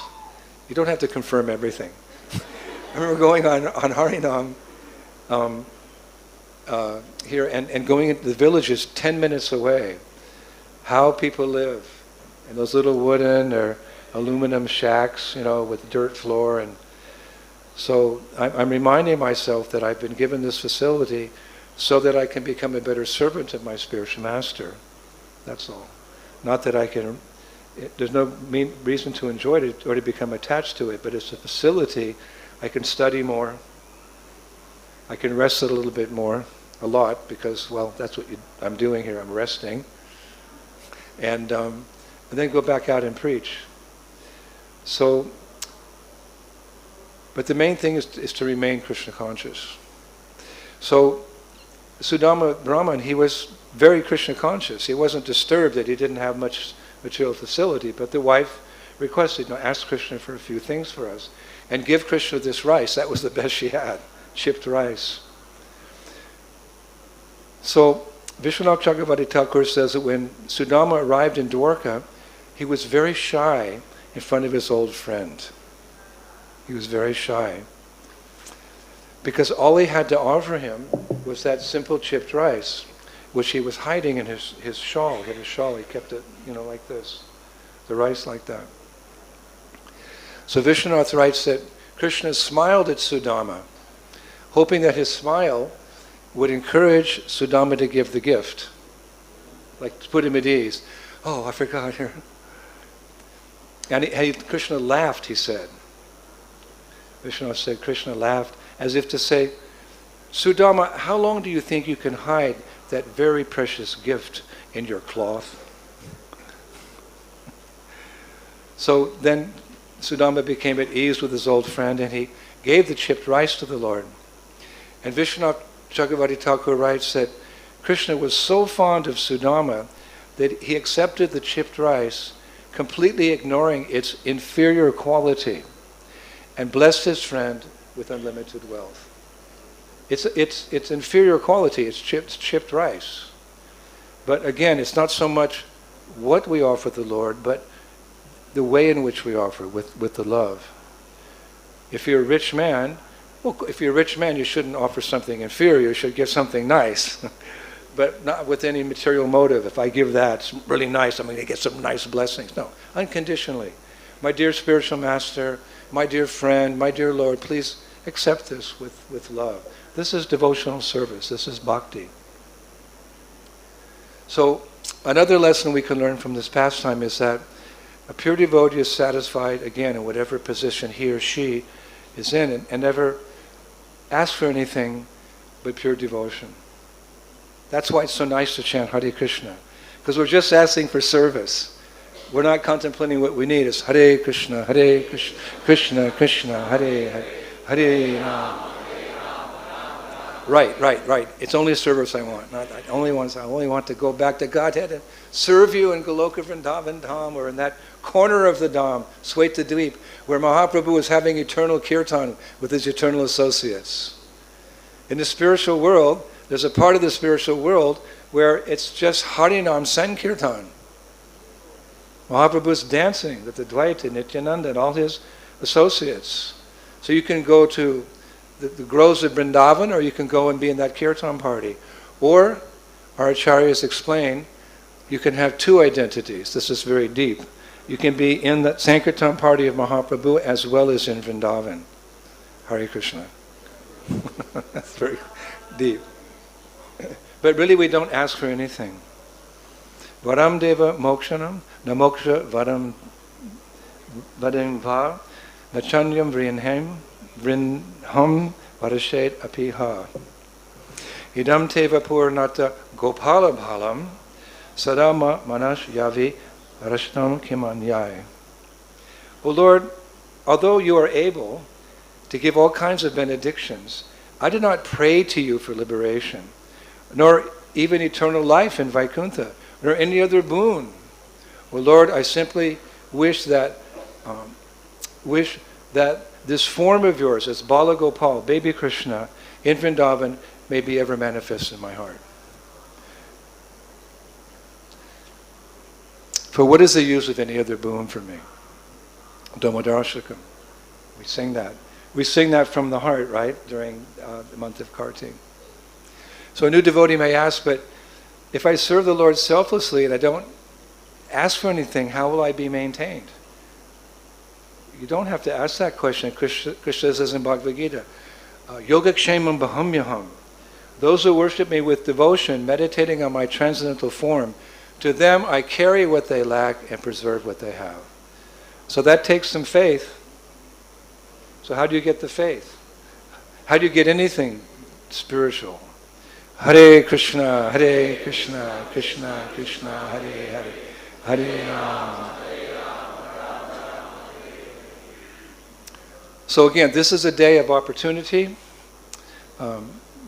You don't have to confirm everything. I remember going on Harinam here and going into the villages 10 minutes away. How people live in those little wooden or aluminum shacks, with dirt floor. And so I'm reminding myself that I've been given this facility so that I can become a better servant of my spiritual master. That's all. Not that I can, there's no reason to enjoy it or to become attached to it, but it's a facility. I can study more. I can rest a little bit more, a lot, because, well, that's what I'm doing here. I'm resting. And then go back out and preach. So, but the main thing is to remain Krishna conscious. So, Sudama Brahman, he was very Krishna conscious. He wasn't disturbed that he didn't have much material facility, but the wife requested, ask Krishna for a few things for us. And give Krishna this rice. That was the best she had, chipped rice. So, Vishwanath Chakravarti Thakur says that when Sudama arrived in Dwarka, he was very shy. in front of his old friend. He was very shy. Because all he had to offer him was that simple chipped rice, which he was hiding in his shawl. He had a shawl, he kept it, like this. The rice like that. So Vishwanath writes that Krishna smiled at Sudama, hoping that his smile would encourage Sudama to give the gift. Like to put him at ease. Oh, I forgot here. And Krishna laughed, he said. Vishwanath said Krishna laughed as if to say, Sudama, how long do you think you can hide that very precious gift in your cloth? So then Sudama became at ease with his old friend and he gave the chipped rice to the Lord. And Vishwanath Chakravarti Thakur writes that Krishna was so fond of Sudama that he accepted the chipped rice, completely ignoring its inferior quality, and blessed his friend with unlimited wealth. It's inferior quality, it's chipped rice. But again, it's not so much what we offer the Lord, but the way in which we offer with the love. If you're a rich man, you shouldn't offer something inferior, you should give something nice. But not with any material motive. If I give that, it's really nice, I'm going to get some nice blessings. No, unconditionally. My dear spiritual master, my dear friend, my dear Lord, please accept this with love. This is devotional service. This is bhakti. So another lesson we can learn from this pastime is that a pure devotee is satisfied, again, in whatever position he or she is in, and never ask for anything but pure devotion. That's why it's so nice to chant Hare Krishna, because we're just asking for service. We're not contemplating what we need. It's Hare Krishna, Krishna Krishna, Hare Hare, Hare Rama. Right. It's only service I want. I only want to go back to Godhead and serve you in Goloka Vrindavan Dham, or in that corner of the Dham, Sweta Dweep, where Mahaprabhu is having eternal kirtan with his eternal associates. In the spiritual world, there's a part of the spiritual world where it's just Harinam Sankirtan. Mahaprabhu is dancing with the Advayam, Nityananda, and all his associates. So you can go to the groves of Vrindavan, or you can go and be in that kirtan party. Or, our acharyas explain, you can have two identities. This is very deep. You can be in the Sankirtan party of Mahaprabhu as well as in Vrindavan. Hare Krishna. That's very deep. But really we don't ask for anything. Varam deva mokshanam, na moksha varam vading va, nachanyam vrinham varashet apiha. Idam teva pūrṇata gopala bhalam, sadama manas yavi rashnam kimanyai. O Lord, although you are able to give all kinds of benedictions, I did not pray to you for liberation, nor even eternal life in Vaikuntha, nor any other boon. O Lord, I simply wish that this form of yours, as Bala Gopal, baby Krishna, in Vrindavan, may be ever manifest in my heart. For what is the use of any other boon for me? Damodarshakam. We sing that. We sing that from the heart, right, during the month of Kartik. So a new devotee may ask, but if I serve the Lord selflessly and I don't ask for anything, how will I be maintained? You don't have to ask that question. Krishna says in Bhagavad Gita, Yogakshemam bahamyaham. Those who worship me with devotion, meditating on my transcendental form, to them I carry what they lack and preserve what they have. So that takes some faith. So how do you get the faith? How do you get anything spiritual? Hare Krishna, Krishna Krishna, Hare Hare, Hare Rama. So again, this is a day of opportunity,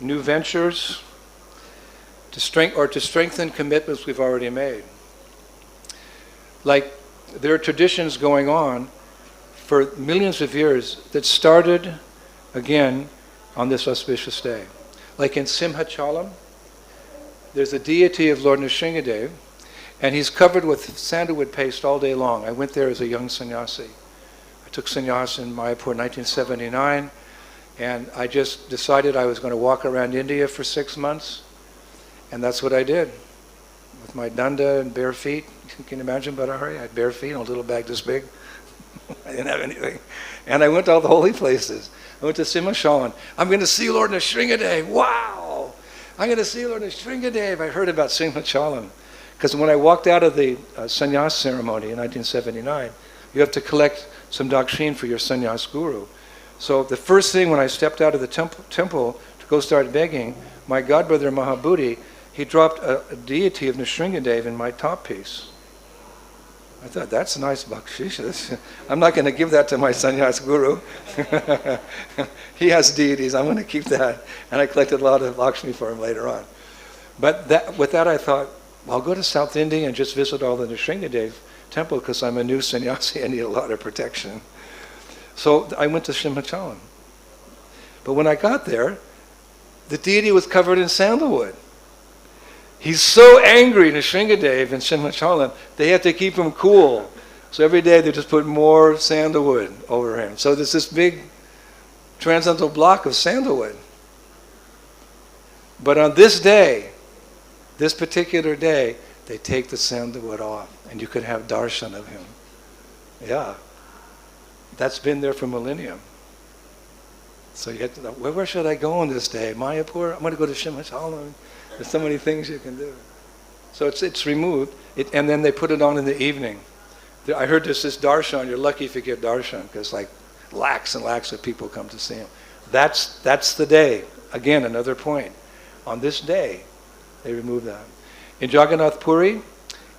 new ventures, to strengthen commitments we've already made. Like there are traditions going on for millions of years that started again on this auspicious day. Like in Simhachalam, there's a deity of Lord Nrsingadev, And he's covered with sandalwood paste all day long. I went there as a young sannyasi. I took sannyas in Mayapur in 1979, and I just decided I was going to walk around India for 6 months, and that's what I did. With my danda and bare feet. Can you imagine, Badahari? I had bare feet and a little bag this big. I didn't have anything. And I went to all the holy places. I went to Simhachalan. I'm going to see Lord Nrsingadev. Wow! I'm going to see Lord Nrsingadev. I heard about Simhachalan. Because when I walked out of the sannyas ceremony in 1979, you have to collect some dakshin for your sannyas guru. So the first thing when I stepped out of the temple to go start begging, my godbrother Mahabhuti, he dropped a deity of Nrsingadev in my top piece. I thought, that's nice bakshish. I'm not going to give that to my sannyas guru. He has deities, I'm going to keep that. And I collected a lot of Lakshmi for him later on. But with that I thought, well, I'll go to South India and just visit all the Nrsingadev temple because I'm a new sannyasi, I need a lot of protection. So I went to Simhachalan. But when I got there, the deity was covered in sandalwood. He's so angry, Nrsingadev and Simhachalan, they have to keep him cool. So every day they just put more sandalwood over him. So there's this big transcendental block of sandalwood. But on this day, this particular day, they take the sandalwood off and you could have darshan of him. Yeah. That's been there for millennium. So you have to know, where should I go on this day? Mayapur? I'm going to go to Simhachalan. There's so many things you can do. So it's removed, and then they put it on in the evening. I heard this darshan, you're lucky if you get darshan, because like lakhs and lakhs of people come to see him. That's the day. Again, another point. On this day, they remove that. In Jagannath Puri,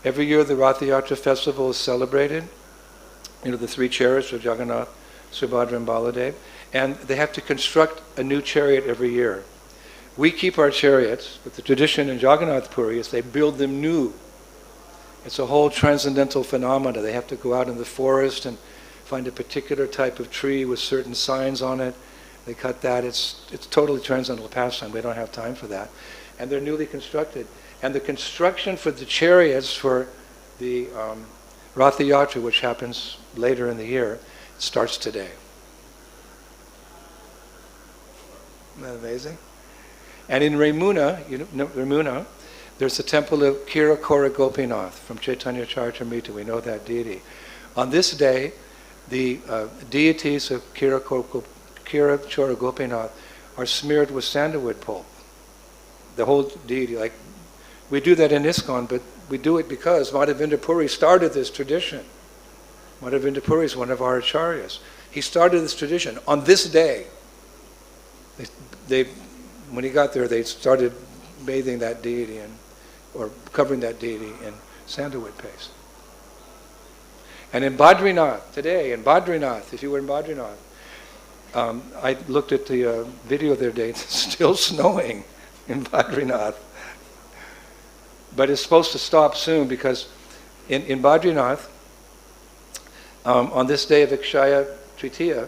every year the Rath Yatra festival is celebrated. You know, the 3 chariots of Jagannath, Subhadra and Baladev. And they have to construct a new chariot every year. We keep our chariots, but the tradition in Jagannath Puri is they build them new. It's a whole transcendental phenomena. They have to go out in the forest and find a particular type of tree with certain signs on it. They cut that. It's totally transcendental pastime. We don't have time for that. And they're newly constructed. And the construction for the chariots for the Rath Yatra, which happens later in the year, starts today. Isn't that amazing? And in Ramuna, you know Ramuna, there's the temple of Kira Kora Gopinath from Chaitanya Charitamrita. We know that deity. On this day, the deities of Kira Kora Gopinath are smeared with sandalwood pulp. The whole deity, like we do that in ISKCON, but we do it because Madhavendra Puri started this tradition. Madhavendra Puri is one of our acharyas. He started this tradition on this day. When he got there, they started bathing that deity or covering that deity in sandalwood paste. And in Badrinath, today, in Badrinath, if you were in Badrinath, I looked at the video the other day, it's still snowing in Badrinath. But it's supposed to stop soon because in Badrinath, on this day of Akshaya Tritiya,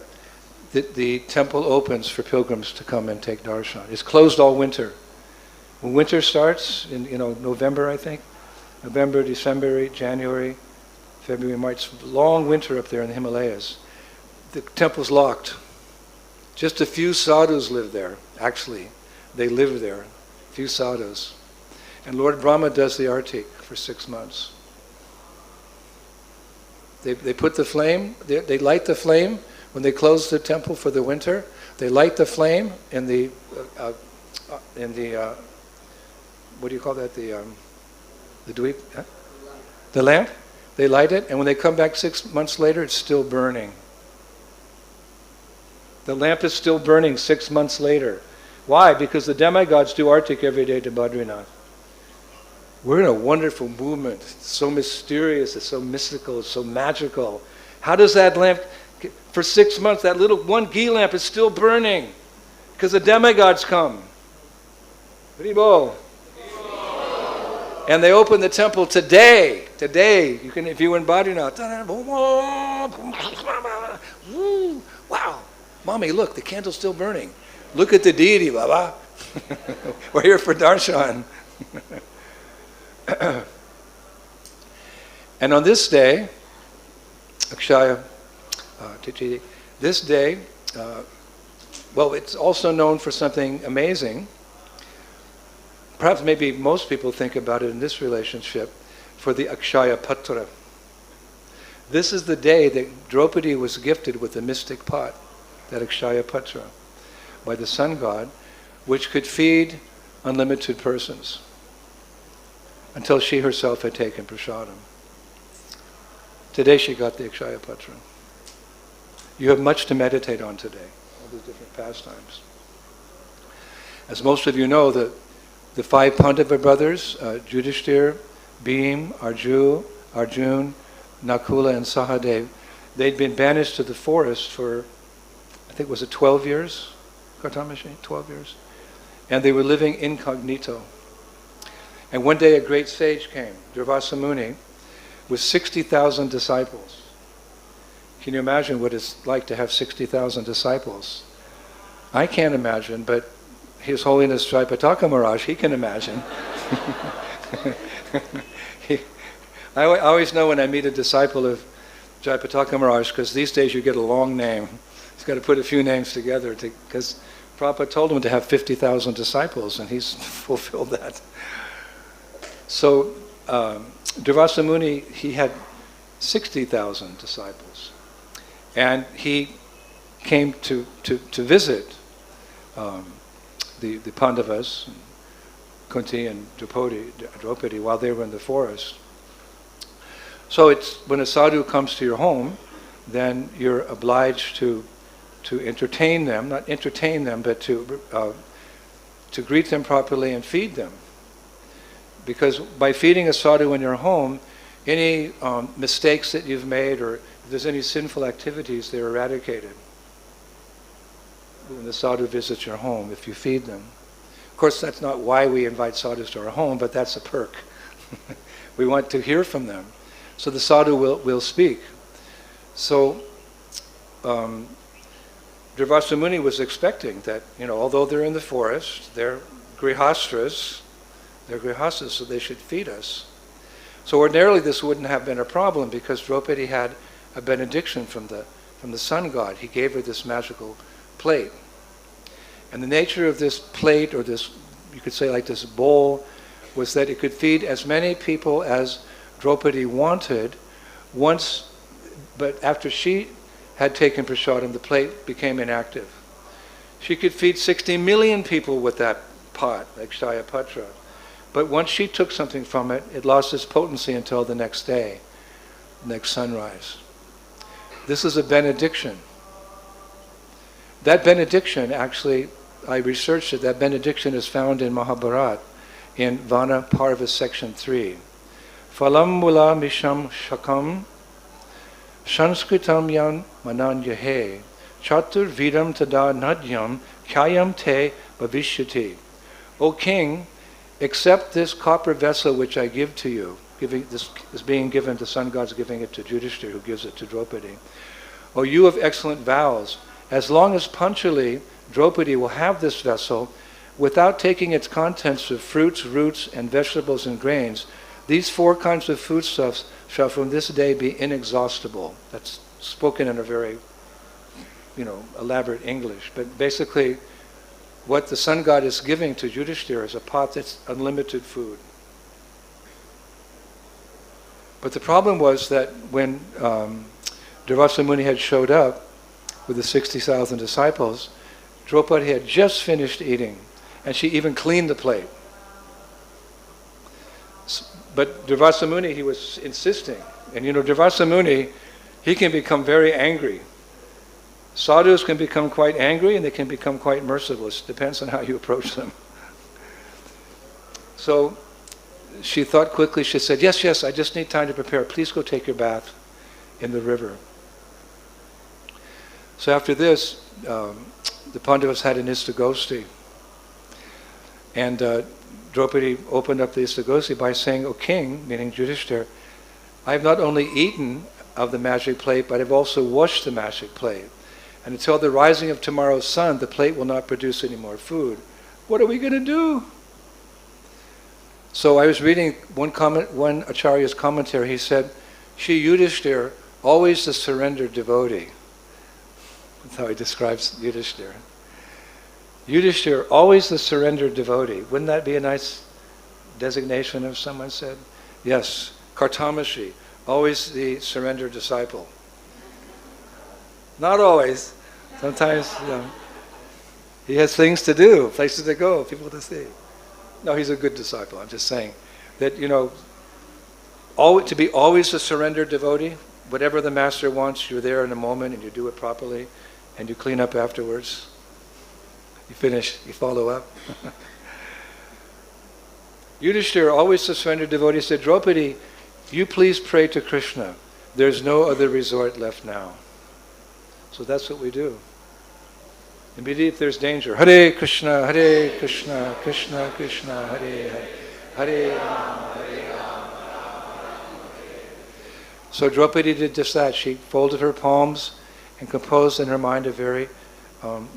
the temple opens for pilgrims to come and take darshan. It's closed all winter. When winter starts in November, I think, November, December, January, February, March, long winter up there in the Himalayas. The temple's locked. Just a few sadhus live there. Actually, they live there. A few sadhus. And Lord Brahma does the artik for 6 months. They put the flame, they light the flame. When they close the temple for the winter, they light the flame in the what do you call that? The dweep? Huh? The lamp. They light it, and when they come back 6 months later, it's still burning. The lamp is still burning 6 months later. Why? Because the demigods do artik every day to Badrinath. We're in a wonderful movement. It's so mysterious, it's so mystical, it's so magical. How does that lamp... For 6 months, that little one ghee lamp is still burning because the demigods come. Haribo. And they open the temple today. Today, you can, if you were in Badrinath. Wow, mommy, look, the candle's still burning. Look at the deity, Baba. We're here for darshan. And on this day, Akshaya Titi, this day, well, it's also known for something amazing. Perhaps maybe most people think about it in this relationship, for the Akshaya Patra. This is the day that Draupadi was gifted with the mystic pot, that Akshaya Patra, by the sun god, which could feed unlimited persons, until she herself had taken prasadam. Today she got the Akshaya Patra. You have much to meditate on today, all these different pastimes. As most of you know, the five Pandava brothers, Yudhishthir, Bhim, Arjun, Nakula, and Sahadev, they'd been banished to the forest for, I think, was it 12 years? 12 years? And they were living incognito. And one day a great sage came, Durvasa Muni, with 60,000 disciples. Can you imagine what it's like to have 60,000 disciples? I can't imagine, but His Holiness Jayapataka Maharaj, he can imagine. I always know when I meet a disciple of Jayapataka Maharaj, because these days you get a long name. He's got to put a few names together, because Prabhupada told him to have 50,000 disciples, and he's fulfilled that. So Durvasa Muni, he had 60,000 disciples. And he came to visit the Pandavas, Kunti and Draupadi, while they were in the forest. So it's when a sadhu comes to your home, then you're obliged to entertain them, not entertain them, but to greet them properly and feed them. Because by feeding a sadhu in your home, any mistakes that you've made, or if there's any sinful activities, they're eradicated. When the sadhu visits your home, if you feed them. Of course, that's not why we invite sadhus to our home, but that's a perk. We want to hear from them. So the sadhu will speak. So Durvasa Muni was expecting that, although they're in the forest, they're grihastras, so they should feed us. So ordinarily this wouldn't have been a problem, because Draupadi had a benediction from the sun god. He gave her this magical plate. And the nature of this plate, or this, you could say like this bowl, was that it could feed as many people as Draupadi wanted once, but after she had taken prasadam, the plate became inactive. She could feed 60 million people with that pot, Akshaya Patra. But once she took something from it, it lost its potency until the next day, next sunrise. This is a benediction. That benediction, actually, I researched it, that benediction is found in Mahabharata, in Vana Parva section 3. Phalam mula misham shakam sanskritam yan mananyahe chatur vidam tada nityam kayam te bhavishyati. O king, accept this copper vessel which I give to you. This is being given to sun gods, giving it to Yudhishthir, who gives it to Draupadi. O you of excellent vows, as long as punctually Draupadi will have this vessel, without taking its contents of fruits, roots, and vegetables and grains, these four kinds of foodstuffs shall from this day be inexhaustible. That's spoken in a very, elaborate English. But basically, what the sun god is giving to Yudhishthira is a pot that's unlimited food. But the problem was that when Durvasa Muni had showed up with the 60,000 disciples, Draupadi had just finished eating, and she even cleaned the plate. But Durvasa Muni, he was insisting. And Durvasa Muni, he can become very angry. Sadhus can become quite angry, and they can become quite merciless. Depends on how you approach them. So she thought quickly. She said, yes, I just need time to prepare. Please go take your bath in the river. So after this, the Pandavas had an istagosti. And Draupadi opened up the istagosti by saying, O king, meaning Yudhishthira, I have not only eaten of the magic plate, but I've also washed the magic plate. And until the rising of tomorrow's sun, the plate will not produce any more food. What are we going to do? So I was reading one Acharya's commentary. He said, Shri Yudhishthira, always the surrendered devotee. That's how he describes Yudhishthira. Yudhishthira, always the surrendered devotee. Wouldn't that be a nice designation if someone said? Yes, Kartamashi, always the surrendered disciple. Not always. Sometimes, he has things to do, places to go, people to see. No, he's a good disciple. I'm just saying that, to be always a surrendered devotee, whatever the master wants, you're there in a moment and you do it properly and you clean up afterwards. You finish, you follow up. Yudhishthira, always the surrendered devotee, said, Draupadi, you please pray to Krishna. There's no other resort left now. So that's what we do. Immediately if there's danger, Hare Krishna, Krishna Krishna, Hare Hare, Hare Rama, Hare Rama. So Draupadi did just that. She folded her palms and composed in her mind a very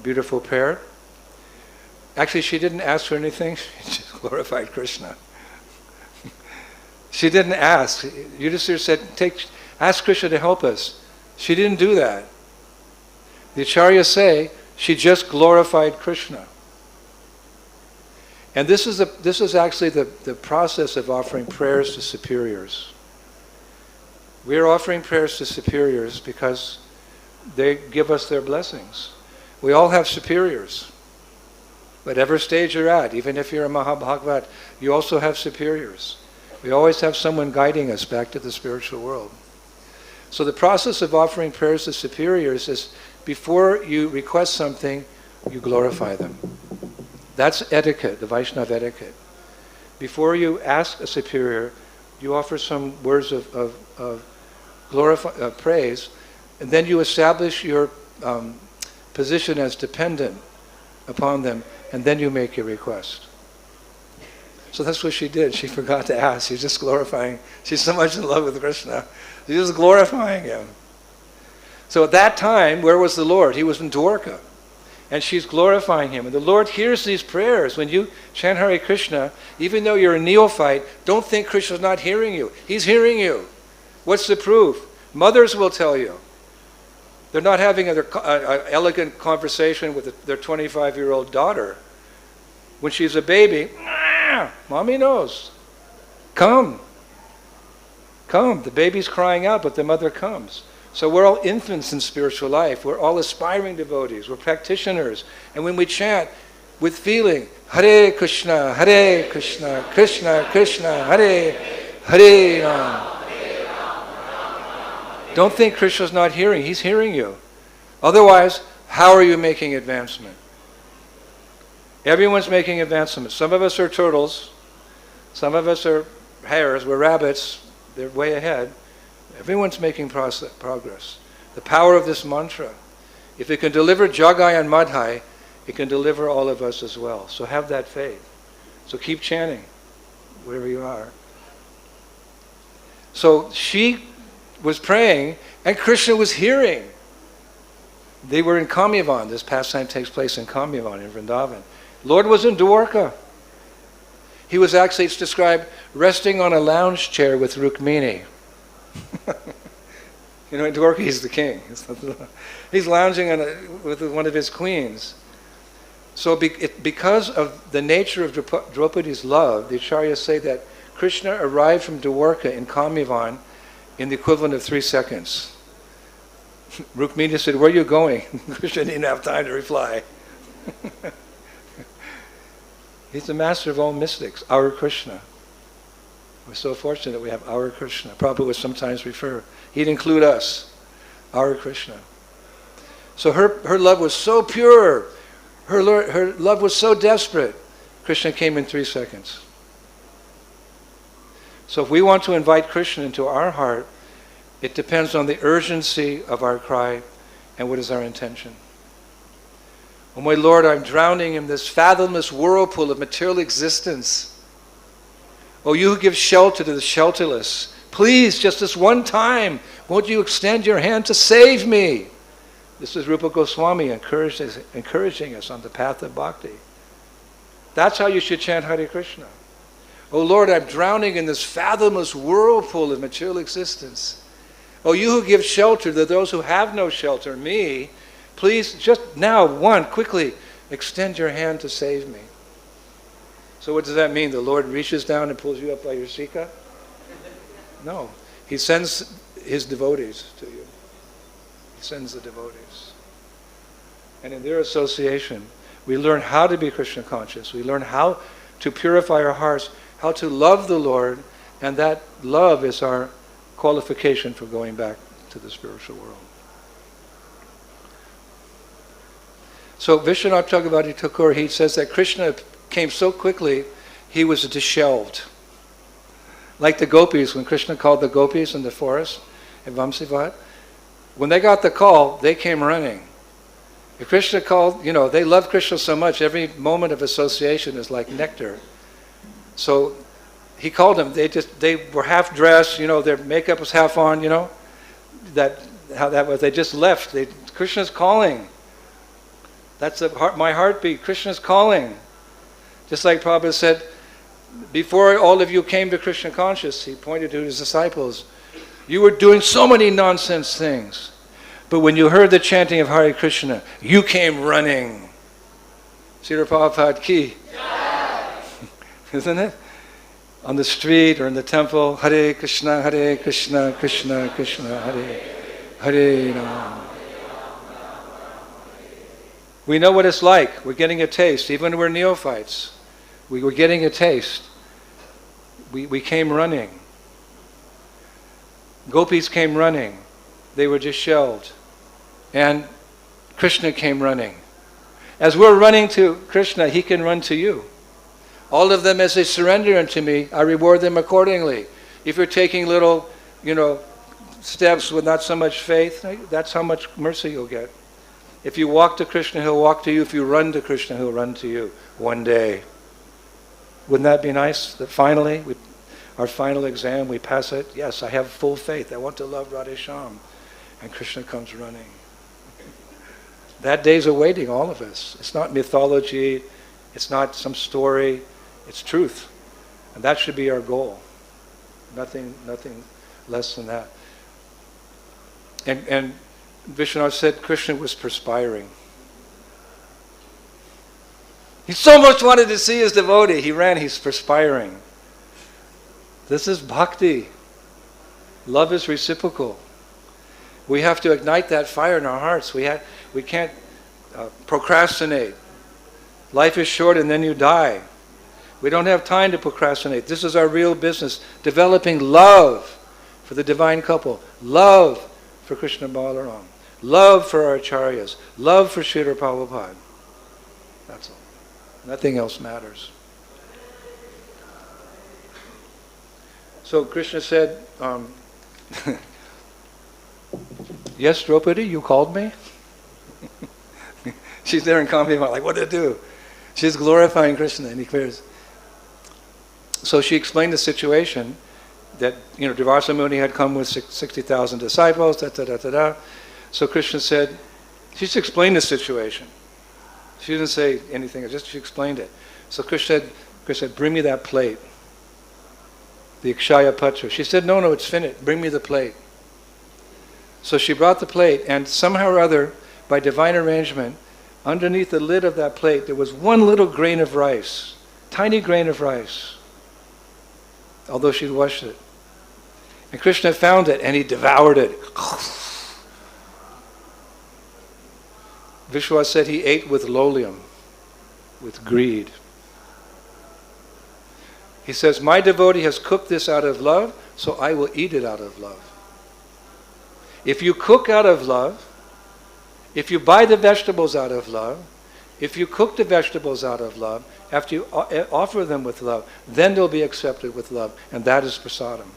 beautiful prayer. Actually, she didn't ask for anything. She just glorified Krishna. She didn't ask. Yudhishthira said, ask Krishna to help us. She didn't do that. The acharyas say she just glorified Krishna. And this is actually the process of offering prayers to superiors. We are offering prayers to superiors because they give us their blessings. We all have superiors. Whatever stage you're at, even if you're a Mahabhagavat, you also have superiors. We always have someone guiding us back to the spiritual world. So the process of offering prayers to superiors is, before you request something, you glorify them. That's etiquette, the Vaishnava etiquette. Before you ask a superior, you offer some words of praise, and then you establish your position as dependent upon them, and then you make your request. So that's what she did. She forgot to ask. She's just glorifying. She's so much in love with Krishna. She's just glorifying him. So at that time, where was the Lord? He was in Dwarka. And she's glorifying him. And the Lord hears these prayers. When you chant Hare Krishna, even though you're a neophyte, don't think Krishna's not hearing you. He's hearing you. What's the proof? Mothers will tell you. They're not having an elegant conversation with their 25-year-old daughter. When she's a baby, Mommy knows. Come. Come. The baby's crying out, but the mother comes. So we're all infants in spiritual life. We're all aspiring devotees. We're practitioners. And when we chant with feeling, Hare Krishna, Krishna Krishna, Hare Hare Ram. Don't think Krishna's not hearing. He's hearing you. Otherwise, how are you making advancement? Everyone's making advancement. Some of us are turtles. Some of us are hares. We're rabbits. They're way ahead. Everyone's making progress. The power of this mantra. If it can deliver Jagai and Madhai, it can deliver all of us as well. So have that faith. So keep chanting wherever you are. So she was praying and Krishna was hearing. They were in Kamyavan. This pastime takes place in Kamyavan in Vrindavan. Lord was in Dwarka. He was actually, it's described, resting on a lounge chair with Rukmini. In Dwarka he's the king. He's lounging with one of his queens. So because of the nature of Draupadi's love, the acharyas say that Krishna arrived from Dwarka in Kamyavan in the equivalent of 3 seconds. Rukmini said, where are you going? Krishna didn't have time to reply. He's the master of all mystics, our Krishna. We're so fortunate we have our Krishna. Prabhupada would sometimes refer. He'd include us, our Krishna. So her love was so pure. Her love was so desperate. Krishna came in 3 seconds. So if we want to invite Krishna into our heart, it depends on the urgency of our cry and what is our intention. Oh my Lord, I'm drowning in this fathomless whirlpool of material existence. Oh, you who give shelter to the shelterless, please, just this one time, won't you extend your hand to save me? This is Rupa Goswami encouraging us on the path of bhakti. That's how you should chant Hare Krishna. Oh Lord, I'm drowning in this fathomless whirlpool of material existence. Oh, you who give shelter to those who have no shelter, me, please just now, quickly, extend your hand to save me. So what does that mean? The Lord reaches down and pulls you up by your sika? No. He sends his devotees to you. He sends the devotees. And in their association, we learn how to be Krishna conscious. We learn how to purify our hearts, how to love the Lord, and that love is our qualification for going back to the spiritual world. So Vishwanath Chakravarti Thakur, he says that Krishna came so quickly, he was disheveled. Like the gopis, when Krishna called the gopis in the forest, in Vamsivat, when they got the call, they came running. If Krishna called, they love Krishna so much, every moment of association is like nectar. So he called them, they were half dressed, their makeup was half on, how that was, they just left. Krishna's calling. That's my heartbeat, Krishna's calling. Just like Prabhupada said, before all of you came to Krishna conscious, he pointed to his disciples, you were doing so many nonsense things. But when you heard the chanting of Hare Krishna, you came running. Srila Prabhupada ki. Yeah. Isn't it? On the street or in the temple, Hare Krishna, Krishna Krishna, Hare, Hare Rama. We know what it's like. We're getting a taste. Even when we're neophytes, we were getting a taste. We came running. Gopis came running. They were disheveled. And Krishna came running. As we're running to Krishna, he can run to you. All of them, as they surrender unto me, I reward them accordingly. If you're taking little, steps with not so much faith, that's how much mercy you'll get. If you walk to Krishna, he'll walk to you. If you run to Krishna, he'll run to you one day. Wouldn't that be nice that finally, our final exam, we pass it? Yes, I have full faith. I want to love Radhesham. And Krishna comes running. That day's awaiting all of us. It's not mythology. It's not some story. It's truth. And that should be our goal. Nothing less than that. And Vishwanath said Krishna was perspiring. He so much wanted to see his devotee. He ran, he's perspiring. This is bhakti. Love is reciprocal. We have to ignite that fire in our hearts. We can't procrastinate. Life is short and then you die. We don't have time to procrastinate. This is our real business. Developing love for the divine couple. Love for Krishna Balaram. Love for our acharyas. Love for Srila Prabhupada. That's all. Nothing else matters. So Krishna said, yes, Draupadi, you called me? She's there in Kampi, like, what did I do? She's glorifying Krishna, and he clears. So she explained the situation that, Durvasa Muni had come with 60,000 disciples, So Krishna said, she just explained the situation. She didn't say anything, she explained it. So Krishna said, bring me that plate. The Akshaya Patra. She said, no, it's finished. Bring me the plate. So she brought the plate, and somehow or other, by divine arrangement, underneath the lid of that plate, there was one little grain of rice, tiny grain of rice, although she'd washed it. And Krishna found it, and he devoured it. Vishwa said he ate with lolium, with greed. He says, my devotee has cooked this out of love, so I will eat it out of love. If you cook out of love, if you buy the vegetables out of love, if you cook the vegetables out of love, after you offer them with love, then they'll be accepted with love, and that is prasadam.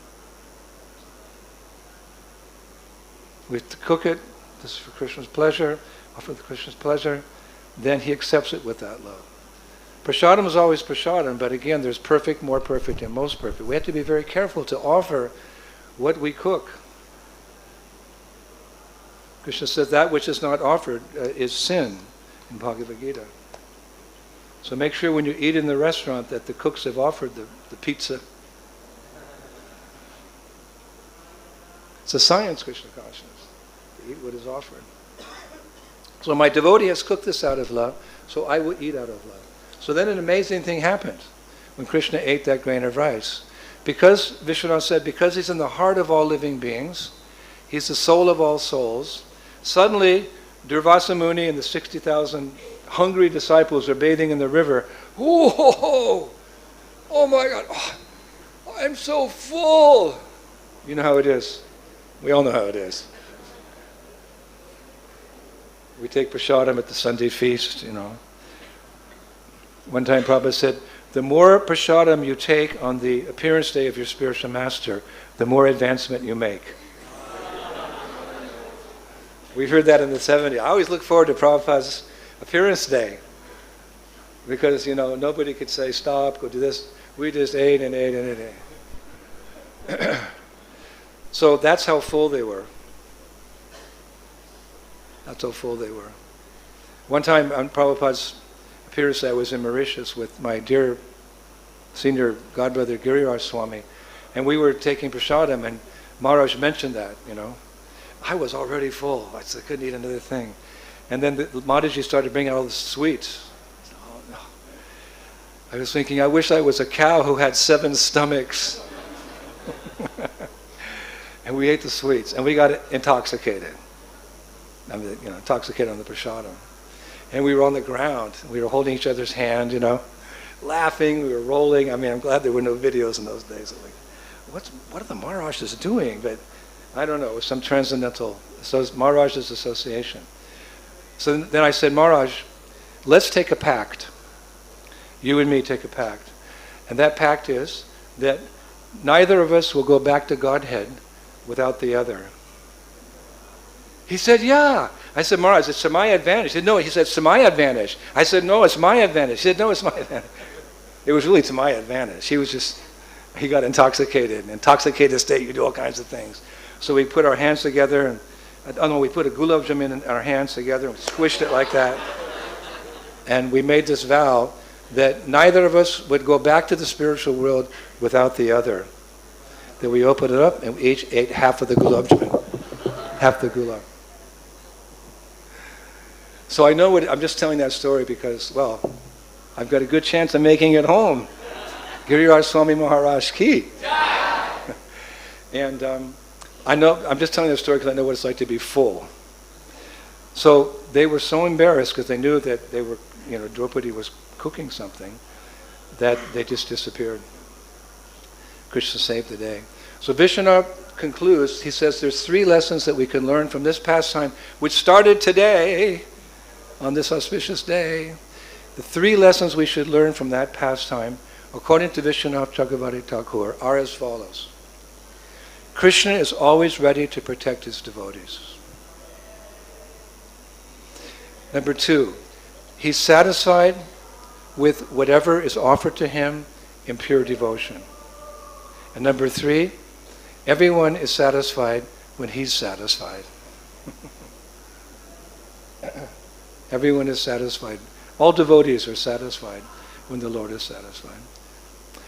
We have to cook it, this is for Krishna's pleasure, offer the Krishna's pleasure, then he accepts it with that love. Prasadam is always prasadam, but again, there's perfect, more perfect, and most perfect. We have to be very careful to offer what we cook. Krishna says that which is not offered is sin in Bhagavad Gita. So make sure when you eat in the restaurant that the cooks have offered the pizza. It's a science, Krishna consciousness, to eat what is offered. So my devotee has cooked this out of love, so I will eat out of love. So then an amazing thing happened when Krishna ate that grain of rice. Because, Viśuddhaṁ said, because he's in the heart of all living beings, he's the soul of all souls, suddenly Durvasa Muni and the 60,000 hungry disciples are bathing in the river. Oh my God, I'm so full. You know how it is. We all know how it is. We take praśādam at the Sunday feast, One time Prabhupada said, the more praśādam you take on the appearance day of your spiritual master, the more advancement you make. We heard that in the 70s. I always look forward to Prabhupada's appearance day because, nobody could say, stop, go do this. We just ate and ate and ate. So that's how full they were. That's how full they were. One time on Prabhupada's appearance day, I was in Mauritius with my dear senior godbrother Giriraj Swami, and we were taking praśādam, and Maharaj mentioned that, I was already full. I couldn't eat another thing. And then Mataji started bringing out all the sweets. Oh, no. I was thinking, I wish I was a cow who had 7 stomachs. And we ate the sweets, and we got intoxicated. Intoxicated on the praśādam. And we were on the ground. We were holding each other's hand, laughing. We were rolling. I'm glad there were no videos in those days. What are the Maharajas doing? But I don't know. It was some transcendental Maharaj's association. So then I said, Maharaj, let's take a pact. You and me take a pact. And that pact is that neither of us will go back to Godhead without the other. He said, yeah. I said, Maharaj, it's to my advantage. He said, no. He said, it's to my advantage. I said, no, it's my advantage. He said, no, it's my advantage. It was really to my advantage. He got intoxicated. In intoxicated state, you do all kinds of things. So we put our hands together, and we put a gulab-jamun in our hands together, and we squished it like that. And we made this vow that neither of us would go back to the spiritual world without the other. That we opened it up, and we each ate half of the gulab-jamun, half the gulab. So I know I'm just telling that story because, I've got a good chance of making it home. Giriraj Swami Maharaj ki. And I know, I'm just telling that story because I know what it's like to be full. So they were so embarrassed because they knew that they were, Draupadi was cooking something, that they just disappeared. Krishna saved the day. So Vishnu concludes, he says there's 3 lessons that we can learn from this pastime, which started today, on this auspicious day. The 3 lessons we should learn from that pastime, according to Vishwanath Chakravarti Thakur, are as follows. Krishna is always ready to protect his devotees. Number 2, he's satisfied with whatever is offered to him in pure devotion. And number 3, everyone is satisfied when he's satisfied. Everyone is satisfied. All devotees are satisfied when the Lord is satisfied.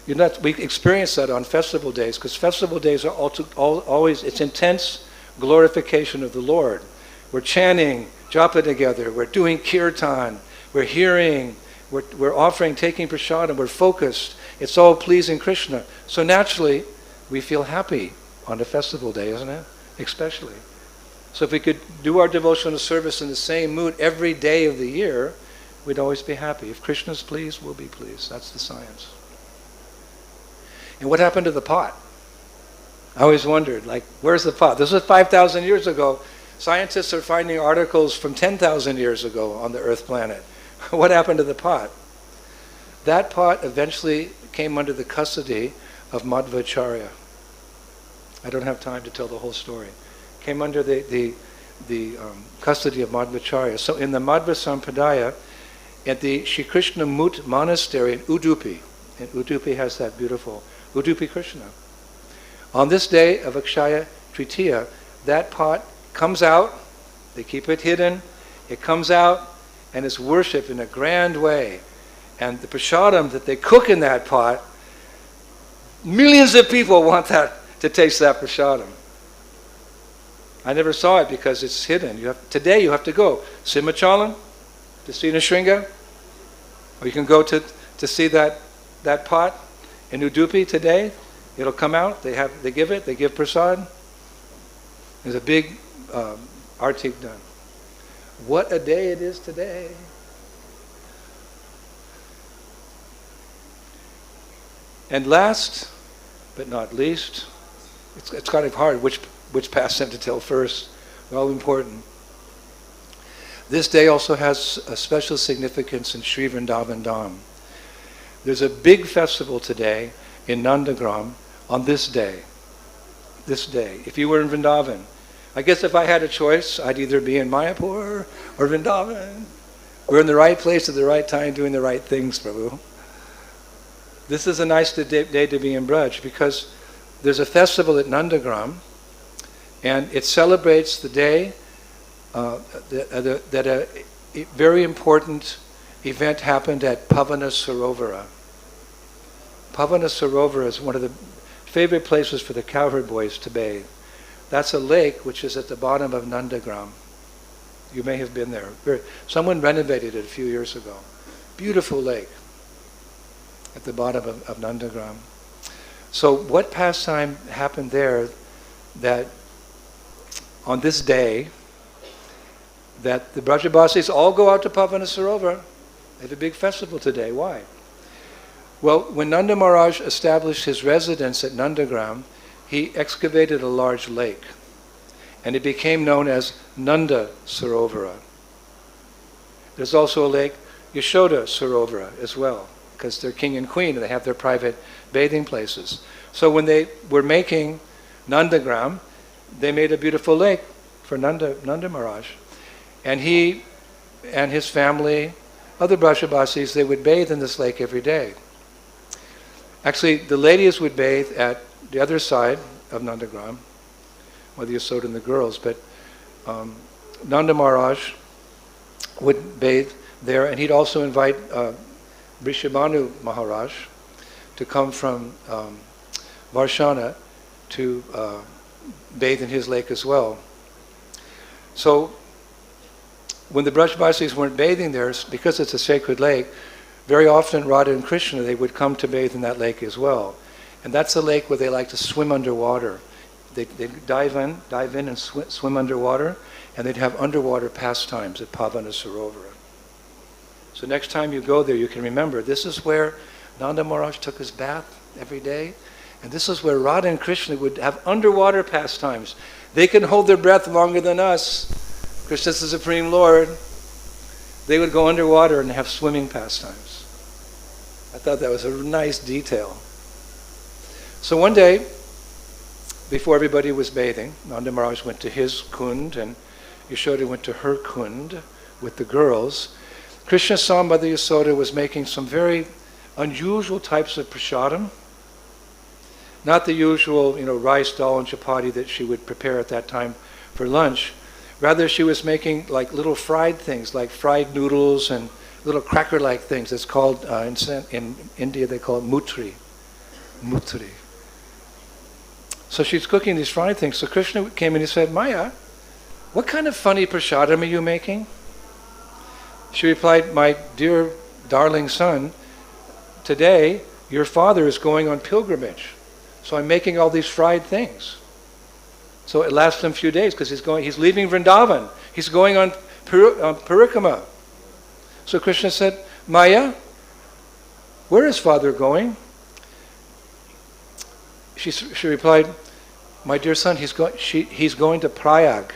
We experience that on festival days, because festival days are always, it's intense glorification of the Lord. We're chanting japa together, we're doing kirtan, we're hearing, we're offering, taking praśādam, we're focused. It's all pleasing Krishna. So naturally, we feel happy on a festival day, isn't it? Especially. So if we could do our devotional service in the same mood every day of the year, we'd always be happy. If Krishna's pleased, we'll be pleased. That's the science. And what happened to the pot? I always wondered, where's the pot? This was 5,000 years ago. Scientists are finding articles from 10,000 years ago on the Earth planet. What happened to the pot? That pot eventually came under the custody of Madhvacharya. I don't have time to tell the whole story. Came under the custody of Madhvacharya. So in the Madhva Sampradaya, at the Shri Krishna Mut monastery in Udupi, and Udupi has that beautiful Udupi Krishna. On this day of Akshaya Tritiya, that pot comes out, they keep it hidden, it comes out, and is worshipped in a grand way. And the praśādam that they cook in that pot, millions of people want to taste that praśādam. I never saw it because it's hidden. Today you have to go. Simachalam, to see Nishringa. Or you can go to see that pot in Udupi today. It'll come out. They give prasad. There's a big artik done. What a day it is today. And last but not least, it's kind of hard which pastime to tell first. They're all important. This day also has a special significance in Sri Vrindavan Dham. There's a big festival today in Nandagram on this day. This day. If you were in Vrindavan, I guess if I had a choice, I'd either be in Mayapur or Vrindavan. We're in the right place at the right time doing the right things, Prabhu. This is a nice day to be in Braj because there's a festival at Nandagram and it celebrates the day that a very important event happened at Pavana Sarovara. Pavana Sarovara is one of the favorite places for the cowherd boys to bathe. That's a lake which is at the bottom of Nandagram. You may have been there. Someone renovated it a few years ago. Beautiful lake at the bottom of Nandagram. So what pastime happened there that on this day that the Brajabasis all go out to Pavana Sarovar? They have a big festival today. Why? Well, when Nanda Maharaj established his residence at Nandagram, he excavated a large lake, and it became known as Nanda Sarovara. There's also a lake, Yashoda Sarovara, as well, because they're king and queen, and they have their private bathing places. So when they were making Nandagram, they made a beautiful lake for Nanda Maharaj. And he and his family, other Brajabasis, they would bathe in this lake every day. Actually, the ladies would bathe at the other side of Nandagram, or the Yashoda and the girls, but Nanda Maharaj would bathe there, and he'd also invite Vrishabhanu Maharaj to come from Varshana to bathe in his lake as well. So when the Brajabasis weren't bathing there, because it's a sacred lake, very often Radha and Krishna, they would come to bathe in that lake as well. And that's a lake where they like to swim underwater. They'd dive in and swim underwater, and they'd have underwater pastimes at Pavana Sarovara. So next time you go there, you can remember, this is where Nanda Maharaj took his bath every day, and this is where Radha and Krishna would have underwater pastimes. They can hold their breath longer than us. Krishna is the Supreme Lord. They would go underwater and have swimming pastimes. I thought that was a nice detail. So one day, before everybody was bathing, Nanda Maharaj went to his kund and Yashoda went to her kund with the girls. Krishna saw Mother Yashoda was making some very unusual types of prasadam. Not the usual, rice, dal, and chapati that she would prepare at that time for lunch. Rather, she was making like little fried things, like fried noodles and little cracker-like things. It's called, in India, they call it mutri. Mutri. So she's cooking these fried things. So Krishna came and he said, Maya, what kind of funny prasadam are you making? She replied, my dear darling son, today your father is going on pilgrimage. So I'm making all these fried things. So it lasts him a few days because he's leaving Vrindavan. He's going on Parikrama. So Krishna said, Maya, where is father going? She replied, my dear son, he's going to Prayag.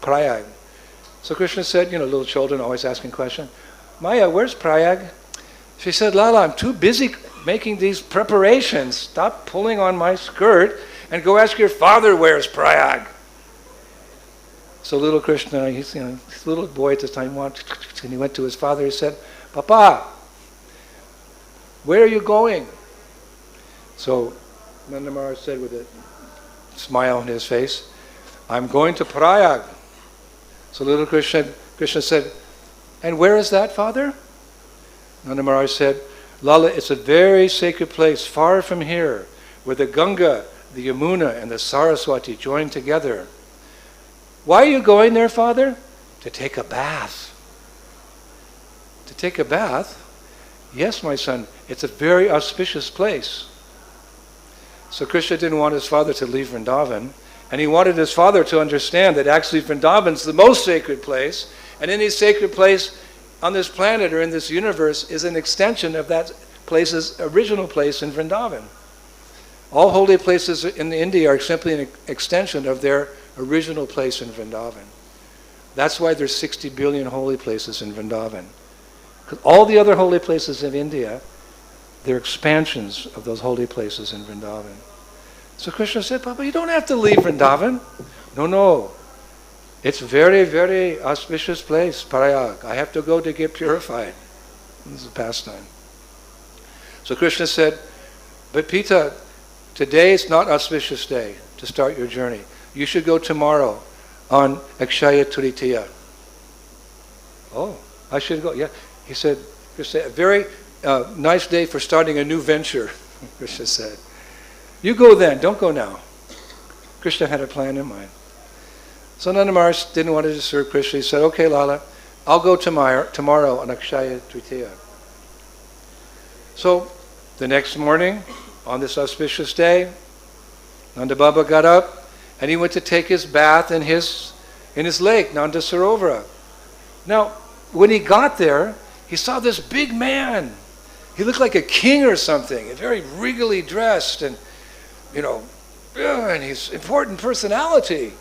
Prayag. So Krishna said, little children always asking questions, Maya, where's Prayag? She said, Lala, I'm too busy making these preparations. Stop pulling on my skirt and go ask your father where's Prayag. So little Krishna, he's a little boy at this time, and he went to his father. He said, Papa, where are you going? So Nanda Maharaj said with a smile on his face, I'm going to Prayag. So little Krishna said, and where is that, father? Nanda Maharaj said, Lala, it's a very sacred place far from here, where the Ganga, the Yamuna, and the Saraswati join together. Why are you going there, Father? To take a bath. To take a bath? Yes, my son, it's a very auspicious place. So Krishna didn't want his father to leave Vrindavan, and he wanted his father to understand that actually Vrindavan is the most sacred place, and any sacred place on this planet or in this universe is an extension of that place's original place in Vrindavan. All holy places in India are simply an extension of their original place in Vrindavan. That's why there's 60 billion holy places in Vrindavan. Because all the other holy places in India, they're expansions of those holy places in Vrindavan. So Krishna said, Papa, you don't have to leave Vrindavan. No. It's a very, very auspicious place, Prayag. I have to go to get purified. This is a pastime. So Krishna said, but Pita, today is not auspicious day to start your journey. You should go tomorrow on Akshaya Tritiya. Oh, I should go. Yeah. He said, Krishna, a very nice day for starting a new venture, Krishna said. You go then, don't go now. Krishna had a plan in mind. So Nanda Maharaj didn't want to disturb Krishna. He said, okay, Lala, I'll go tomorrow on Akshaya Tritiya. So the next morning, on this auspicious day, Nanda Baba got up and he went to take his bath in his lake, Nanda Sarovara. Now, when he got there, he saw this big man. He looked like a king or something, very regally dressed, and and he's important personality.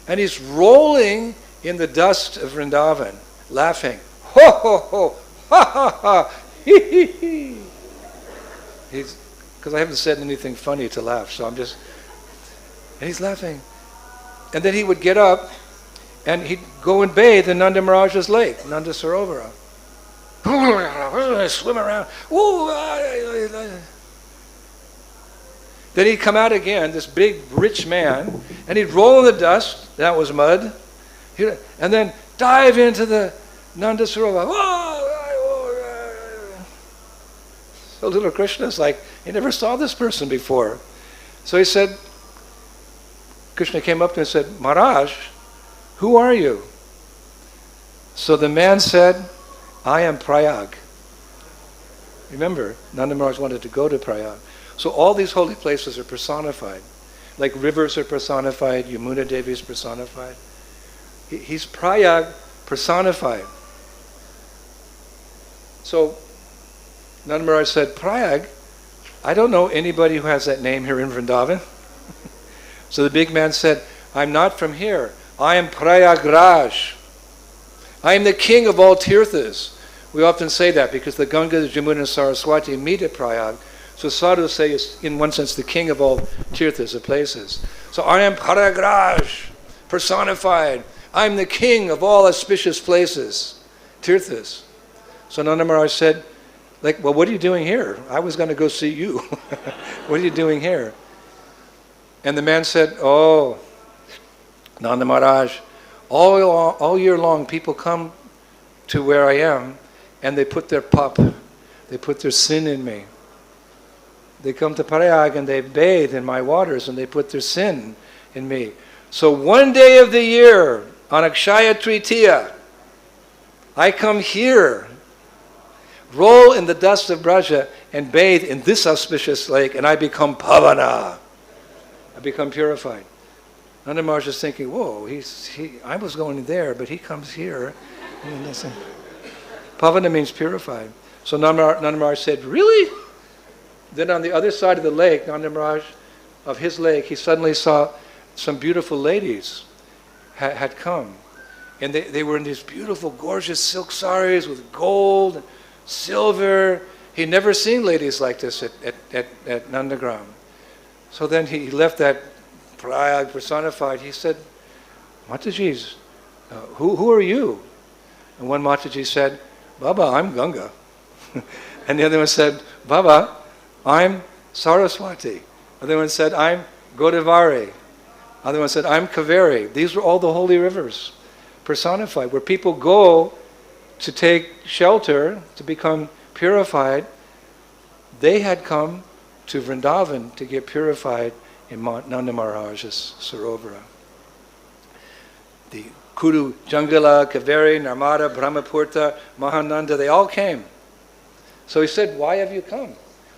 And he's rolling in the dust of Vrindavan, laughing. Ho, ho, ho, ha, ha, ha, hee, hee, hee. Because I haven't said anything funny to laugh, so and he's laughing. And then he would get up, and he'd go and bathe in Nanda Maharaj's lake, Nanda Sarovara. Swim around. Then he'd come out again, this big, rich man, and he'd roll in the dust, that was mud, and then dive into the Nanda Sarovara. So little Krishna's like, he never saw this person before. So he said, Krishna came up to him and said, Maharaj, who are you? So the man said, I am Prayag. Remember, Nanda Maharaj wanted to go to Prayag. So all these holy places are personified. Like rivers are personified, Yamuna Devi is personified. He's Prayag personified. So Nanda Maharaj said, Prayag, I don't know anybody who has that name here in Vrindavan. So the big man said, I'm not from here. I am Prayagraj. I am the king of all tirthas. We often say that because the Ganga, the Jamuna, and Saraswati meet at Prayag. So sadhus say is, in one sense, the king of all tirthas, of places. So I am Prayagraj, personified. I am the king of all auspicious places, tirthas. So Nanda Maharaj said, well, what are you doing here? I was going to go see you. What are you doing here? And the man said, oh, Nanda Maharaj, all year long people come to where I am and they put their pap, they put their sin in me. They come to Prayag and they bathe in my waters and they put their sin in me. So one day of the year, on Akshaya Tritiya, I come here, roll in the dust of Braja and bathe in this auspicious lake, and I become pavana. I become purified. Nanda Maharaj is thinking, whoa, I was going there, but he comes here. Pavana means purified. So Nanda Maharaj said, really? Then on the other side of the lake, Nanda Maharaj, of his lake, he suddenly saw some beautiful ladies had come. And they were in these beautiful, gorgeous silk saris with gold and silver. He'd never seen ladies like this at Nandagram. So then he left that Prayag personified. He said, Matajis, who are you? And one Mataji said, Baba, I'm Ganga. And the other one said, Baba, I'm Saraswati. The other one said, I'm Godavari. The other one said, I'm Kaveri. These were all the holy rivers personified, where people go to take shelter, to become purified. They had come to Vrindavan to get purified in Nanda Maharaj's Sarovara. the Kuru, Jangala, Kaveri, Narmada, Brahmapurta, Mahananda, they all came. So he said, why have you come?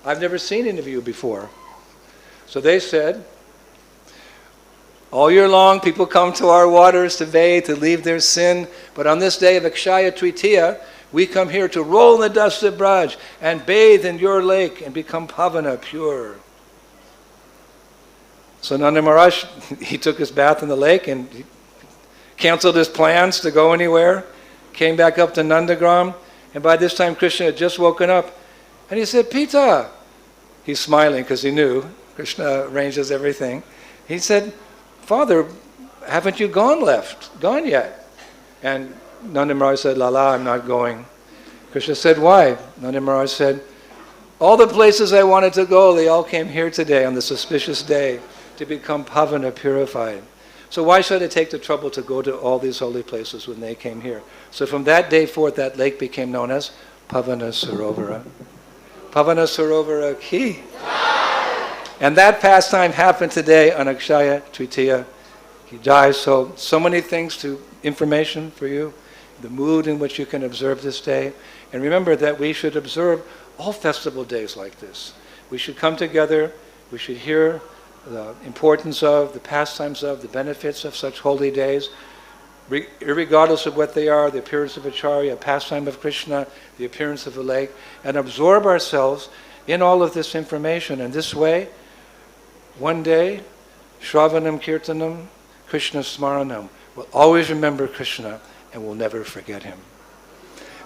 I've never seen any of you before. So they said, all year long people come to our waters to bathe, to leave their sin, but on this day of Akshaya Tritiya, we come here to roll in the dust of Braj and bathe in your lake and become pavana, pure. So Nanda Maharaj, he took his bath in the lake and he canceled his plans to go anywhere, came back up to Nandagram, and by this time Krishna had just woken up, and he said, Pita! He's smiling because he knew Krishna arranges everything. He said, Father, haven't you gone yet? And Nanda Maharaj said, Lala, I'm not going. Krishna said, why? Nanda Maharaj said, all the places I wanted to go, they all came here today on this auspicious day to become pavana, purified. So why should I take the trouble to go to all these holy places when they came here? So from that day forth, that lake became known as Pavana Sarovara. Pavana Sarovara ki. And that pastime happened today on Akshaya Tritiya. He dies, so many things to information for you, the mood in which you can observe this day. And remember that we should observe all festival days like this. We should come together, we should hear the importance of, the pastimes of, the benefits of such holy days, regardless of what they are, the appearance of Acharya, a pastime of Krishna, the appearance of the lake, and absorb ourselves in all of this information. And this way, one day, Shravanam Kirtanam, Krishna Smaranam, we'll always remember Krishna and we'll never forget him.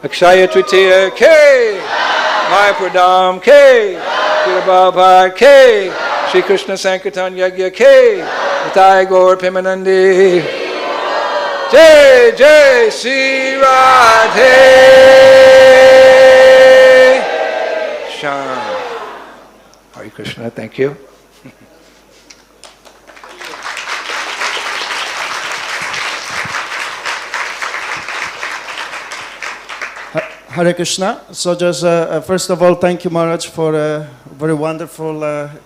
Akshaya Tritiya Ke, Maya Pradam Ke, Tirabhava Ke, Shri Krishna Sankirtan Yagya Ke, Nitai Gaur Pimanandi, Jai Jai Sri Radhe Shyam. Hare Krishna, thank you. Hare Krishna. So just first of all, thank you Maharaj for a very wonderful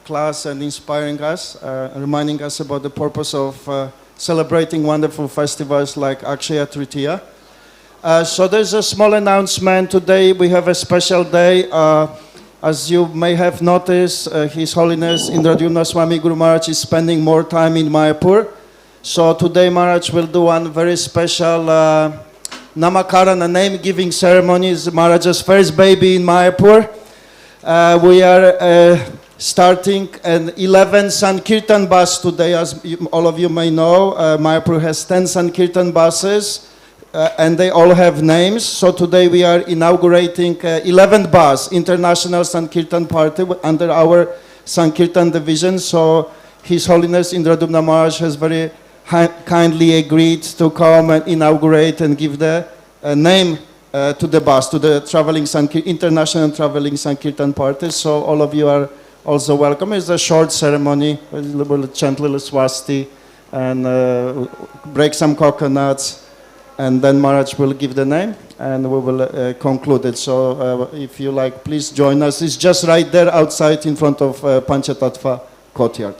class and inspiring us, reminding us about the purpose of celebrating wonderful festivals like Akshaya Tritiya. So there's a small announcement. Today we have a special day. As you may have noticed, His Holiness Indradyumna Swami Guru Maharaj is spending more time in Mayapur. So today Maharaj will do one very special Namakarana, name-giving ceremony. Is Maharaj's first baby in Mayapur. We are starting an 11 Sankirtan bus today. As all of you may know, Mayapur has 10 Sankirtan buses, and they all have names. So today we are inaugurating 11th bus, International Sankirtan Party, under our Sankirtan division. So His Holiness Indradyumna Maharaj has very kindly agreed to come and inaugurate and give the name to the bus, to the International Traveling Sankirtan Party. So all of you are also welcome. It's a short ceremony. We'll chant little swasti and break some coconuts, and then Maharaj will give the name and we will conclude it. So if you like, please join us. It's just right there outside in front of Panchatattva courtyard.